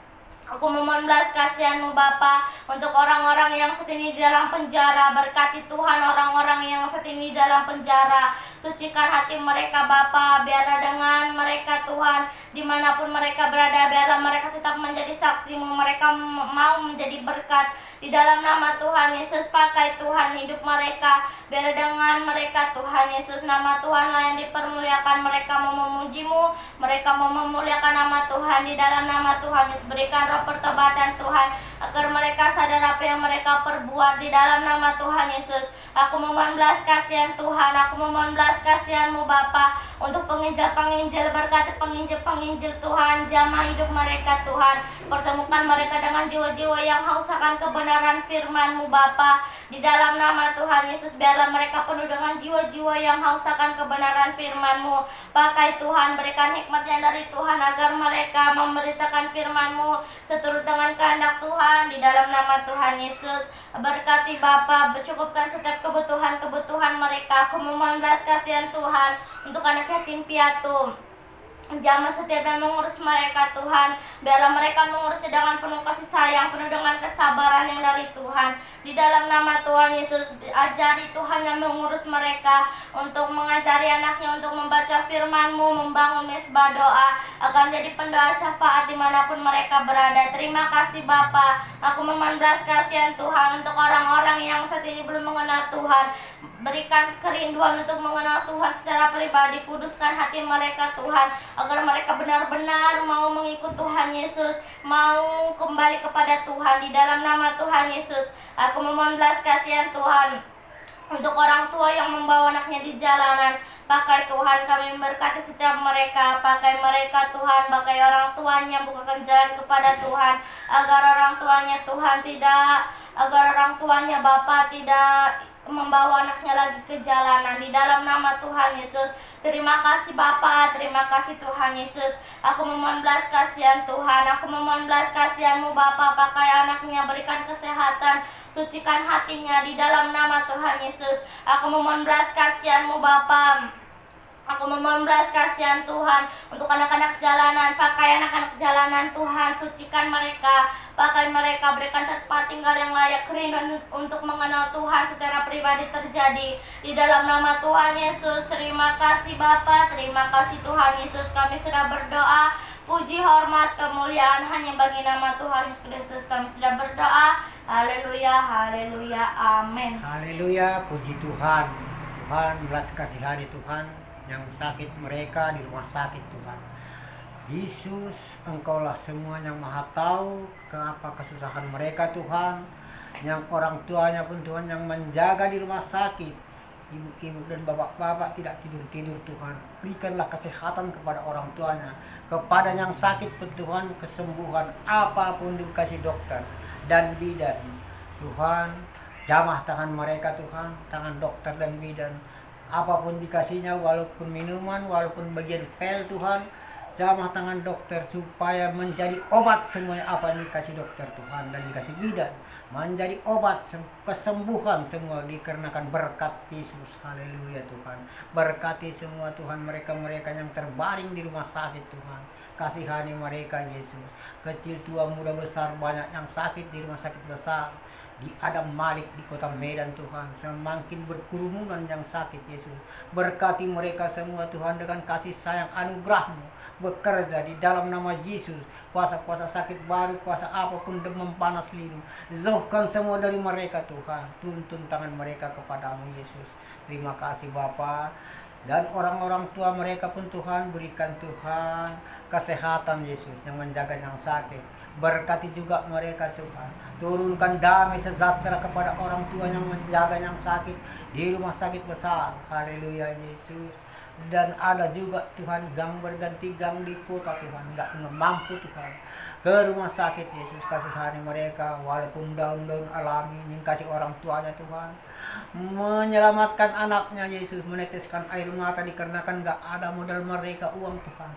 Speaker 1: Aku memohon belas kasihan-Mu Bapa untuk orang-orang yang saat ini di dalam penjara. Berkati Tuhan orang-orang yang saat ini di dalam penjara. Sucikan hati mereka Bapa, biarlah dengan mereka Tuhan dimanapun mereka berada, biarlah mereka tetap menjadi saksi-Mu. Mereka mau menjadi berkat di dalam nama Tuhan Yesus. Pakai Tuhan hidup mereka, biar dengan mereka Tuhan Yesus nama Tuhanlah yang dipermuliakan. Mereka mau memuji-Mu, mereka mau memuliakan nama Tuhan. Di dalam nama Tuhan Yesus, berikan roh pertobatan Tuhan, agar mereka sadar apa yang mereka perbuat. Di dalam nama Tuhan Yesus, aku memohon belas kasihan Tuhan. Aku memohon belas kasihan-Mu Bapa untuk penginjil-penginjil. Berkati penginjil-penginjil Tuhan, jamah hidup mereka Tuhan. Pertemukan mereka dengan jiwa-jiwa yang haus akan kebenaran firman-Mu Bapa. Di dalam nama Tuhan Yesus, biarlah mereka penuh dengan jiwa-jiwa yang haus akan kebenaran firman-Mu. Pakai Tuhan, berikan hikmat yang dari Tuhan, agar mereka memberitakan firman-Mu seturut dengan kehendak Tuhan. Di dalam nama Tuhan Yesus, berkati Bapa, bercukupkan setiap kebutuhan-kebutuhan mereka. Aku memohon belas kasihan Tuhan untuk anak yatim piatu. Jamah setiap yang mengurus mereka Tuhan, biarlah mereka mengurusnya dengan penuh kasih sayang, penuh dengan kesabaran yang dari Tuhan. Di dalam nama Tuhan Yesus, ajari Tuhan yang mengurus mereka untuk mengajari anaknya untuk membaca firman-Mu, membangun mesbah doa, akan jadi pendoa syafaat dimanapun mereka berada. Terima kasih Bapa. Aku memohon belas kasihan Tuhan untuk orang-orang yang saat ini belum mengenal Tuhan. berikan kerinduan untuk mengenal Tuhan secara pribadi. Kuduskan hati mereka Tuhan, agar mereka benar-benar mau mengikut Tuhan Yesus, mau kembali kepada Tuhan. Di dalam nama Tuhan Yesus, aku memohon belas kasihan Tuhan untuk orang tua yang membawa anaknya di jalanan. Pakai Tuhan, kami memberkati setiap mereka. Pakai mereka Tuhan, pakai orang tuanya, bukakan jalan kepada Tuhan, agar orang tuanya Tuhan agar orang tuanya Bapa tidak membawa anaknya lagi ke jalanan. Di dalam nama Tuhan Yesus, terima kasih Bapa, terima kasih Tuhan Yesus. Aku memohon belas kasihan Tuhan, aku memohon belas kasihan-Mu Bapa. Pakai anaknya, berikan kesehatan, sucikan hatinya di dalam nama Tuhan Yesus. Aku memohon belas kasihan-Mu Bapa. Aku memohon belas kasihan Tuhan untuk anak-anak jalanan. Pakai anak-anak jalanan Tuhan, sucikan mereka, pakai mereka, berikan tempat tinggal yang layak, kerinduan untuk mengenal Tuhan secara pribadi terjadi di dalam nama Tuhan Yesus. Terima kasih Bapa, terima kasih Tuhan Yesus. Kami sudah berdoa. Puji, hormat, kemuliaan hanya bagi nama Tuhan Yesus Kristus. Kami sudah berdoa. Haleluya, haleluya, amin.
Speaker 2: Haleluya, puji Tuhan. Tuhan belas kasihani Tuhan yang sakit mereka di rumah sakit Tuhan. Yesus, Engkaulah semua yang maha tahu apa kesusahan mereka Tuhan. Yang orang tuanya pun Tuhan yang menjaga di rumah sakit. Ibu-ibu dan bapak-bapak tidak tidur-tidur Tuhan. Berikanlah kesehatan kepada orang tuanya. Kepada yang sakit pun Tuhan kesembuhan apapun dikasih dokter dan bidan. Tuhan, jamah tangan mereka Tuhan, tangan dokter dan bidan. Apapun dikasihnya, walaupun minuman, walaupun bagian pel Tuhan, jamah tangan dokter supaya menjadi obat semuanya apa yang dikasih dokter Tuhan dan dikasih bidan, menjadi obat kesembuhan semua dikarenakan berkat Yesus. Haleluya Tuhan. Berkati semua Tuhan mereka-mereka yang terbaring di rumah sakit Tuhan. Kasihani mereka Yesus. Kecil tua muda besar banyak yang sakit di rumah sakit besar. Di Adam Malik di kota Medan Tuhan, semakin berkerumunan yang sakit Yesus. Berkati mereka semua Tuhan dengan kasih sayang anugerah-Mu, bekerja di dalam nama Yesus. Kuasa-kuasa sakit baru, kuasa apapun demam panas linu, jauhkan semua dari mereka Tuhan. Tuntun tangan mereka kepadamu Yesus. Terima kasih Bapa. Dan orang-orang tua mereka pun Tuhan, berikan Tuhan kesehatan Yesus yang menjaga yang sakit. Berkati juga mereka Tuhan. Turunkan damai sejahtera kepada orang tua yang menjaga yang sakit di rumah sakit besar. Haleluya Yesus. Dan ada juga Tuhan gang berganti gang di kota Tuhan, nggak mampu Tuhan ke rumah sakit Yesus. Kasihani mereka walaupun daun-daun alami yang kasih orang tuanya Tuhan, menyelamatkan anaknya Yesus, meneteskan air mata dikarenakan nggak ada modal mereka uang Tuhan,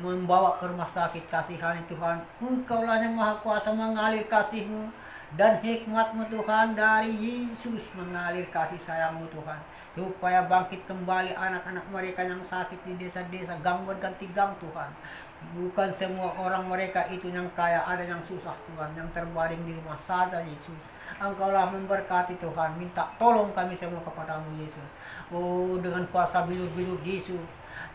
Speaker 2: membawa ke rumah sakit. Kasihani Tuhan, Engkaulah yang maha kuasa mengalir kasih-Mu dan hikmat-Mu Tuhan. Dari Yesus mengalir kasih sayang-Mu Tuhan, supaya bangkit kembali anak-anak mereka yang sakit di desa-desa, gang berganti gang Tuhan. Bukan semua orang mereka itu yang kaya, ada yang susah Tuhan, yang terbaring di rumah saja Yesus. Engkaulah memberkati Tuhan. Minta tolong kami semua kepadamu Yesus. Oh, dengan kuasa bilur-bilur Yesus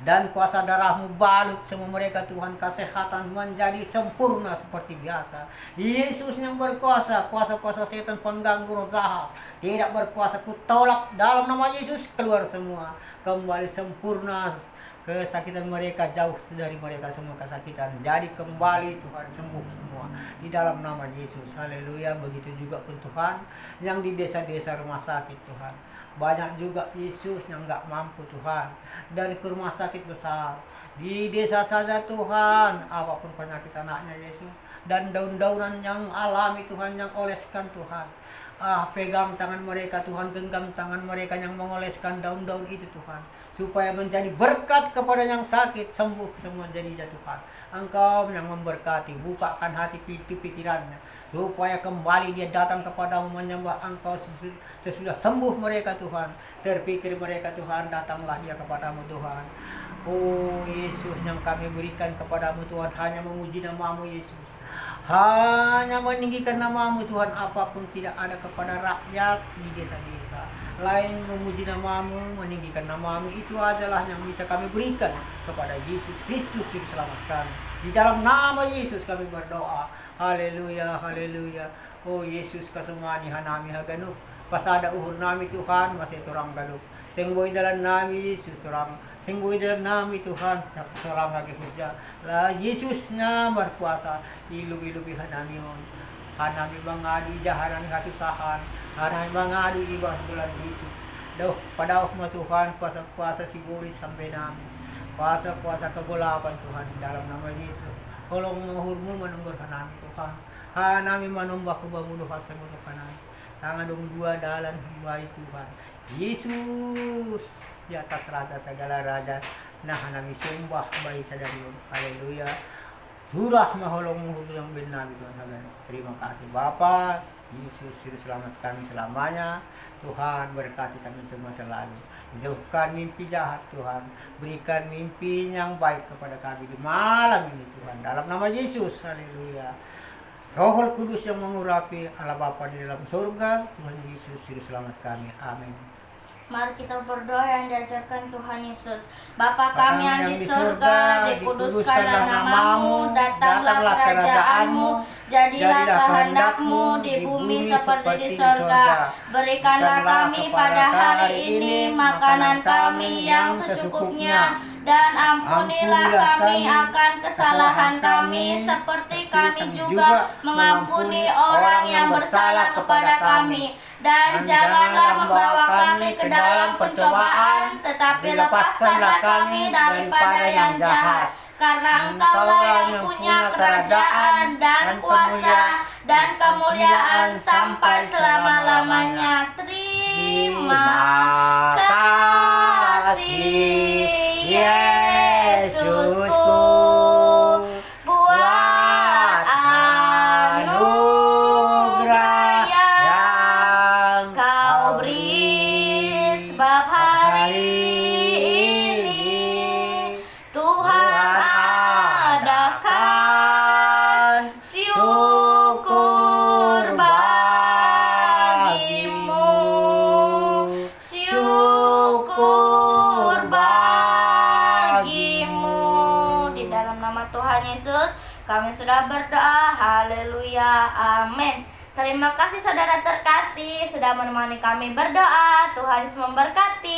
Speaker 2: dan kuasa darah-Mu balut semua mereka Tuhan, kesehatan menjadi sempurna seperti biasa. Yesus yang berkuasa, kuasa-kuasa setan pengganggu roh jahat tidak berkuasa, kutolak dalam nama Yesus, keluar semua, kembali sempurna. Kesakitan mereka jauh dari mereka semua kesakitan, jadi kembali Tuhan, sembuh semua di dalam nama Yesus. Haleluya. Begitu juga pun Tuhan yang di desa-desa rumah sakit Tuhan, banyak juga Yesus yang nggak mampu Tuhan, dari ke rumah sakit besar di desa saja Tuhan, apapun penyakit anaknya Yesus, dan daun-daunan yang alami Tuhan yang oleskan Tuhan. Pegang tangan mereka Tuhan, genggam tangan mereka yang mengoleskan daun-daun itu Tuhan, supaya menjadi berkat kepada yang sakit, sembuh semua jadinya Tuhan. Engkau yang memberkati, bukakan hati pintu pikirannya, supaya kembali dia datang kepadamu menyembah Engkau sesudah sembuh mereka Tuhan. Terpikir mereka Tuhan, datanglah dia kepadamu Tuhan. Oh Yesus, yang kami berikan kepadamu Tuhan hanya memuji nama-Mu Yesus, hanya meninggikan nama-Mu Tuhan. Apapun tidak ada kepada rakyat di desa-desa lain memuji nama-Mu, meninggikan nama-Mu, itu adalah yang bisa kami berikan kepada Yesus Kristus yang selamatkan. Di dalam nama Yesus kami berdoa. Haleluya, haleluya. Oh Yesus, kasemani hanami haganu, pasada uhur nami Tuhan, masih turang gaduh. Sing boy dalan nami Yesus turang. Sing boy dalan nami Tuhan, turang lagi kerja. Lah Yesus na berkuasa, ilubi-lubihan nami on. Hanami mangadu jahanan kasusahan, hanami mangadu ibas bulan Yesus. Doh, padauh mo Tuhan, kuasa-kuasa siguri sampai namin. Kuasa-kuasa kagulapan Tuhan, dalam nama Yesus. Tolong menghurmu menunggur namin Tuhan. Hanami manumbah kubamuluh kasamulo kanan. Tangadong dua dalan hiwai Tuhan. Yesus di atas raja segala raja. Nah hanami sumbah bayi sadarion. Haleluya. Durah maholong muhur yang benar Tuhan. Terima kasih Bapa. Yesus sudah selamat kami selamanya. Tuhan berkati kami semua selalu. Jauhkan mimpi jahat Tuhan. Berikan mimpi yang baik kepada kami di malam ini Tuhan. Dalam nama Yesus. Haleluya. Roh Kudus yang mengurapi Allah Bapa di dalam surga. Tuhan Yesus sudah selamat kami. Amin.
Speaker 1: Mari kita berdoa yang diajarkan Tuhan Yesus. Bapa kami yang di surga, dikuduskanlah namamu, datanglah kerajaanmu, jadilah kehendak-mu di bumi seperti di surga. Berikanlah kami pada hari ini makanan kami yang secukupnya, dan ampunilah kami akan kesalahan kami seperti kami juga mengampuni orang yang bersalah kepada kami. Dan janganlah membawa kami ke dalam pencobaan, tetapi lepaskanlah kami daripada yang jahat. Karena Engkaulah yang punya kerajaan dan kuasa dan kemuliaan sampai selama-lamanya. Terima kasih Yesusku buat anugerah yang Kau beri sebab hari ini Tuhan adakan syukur bagimu, syukur bagimu. Di dalam nama Tuhan Yesus kami sudah berdoa. Haleluya, amin. Terima kasih saudara terkasih sudah menemani kami berdoa. Tuhan Yesus memberkati.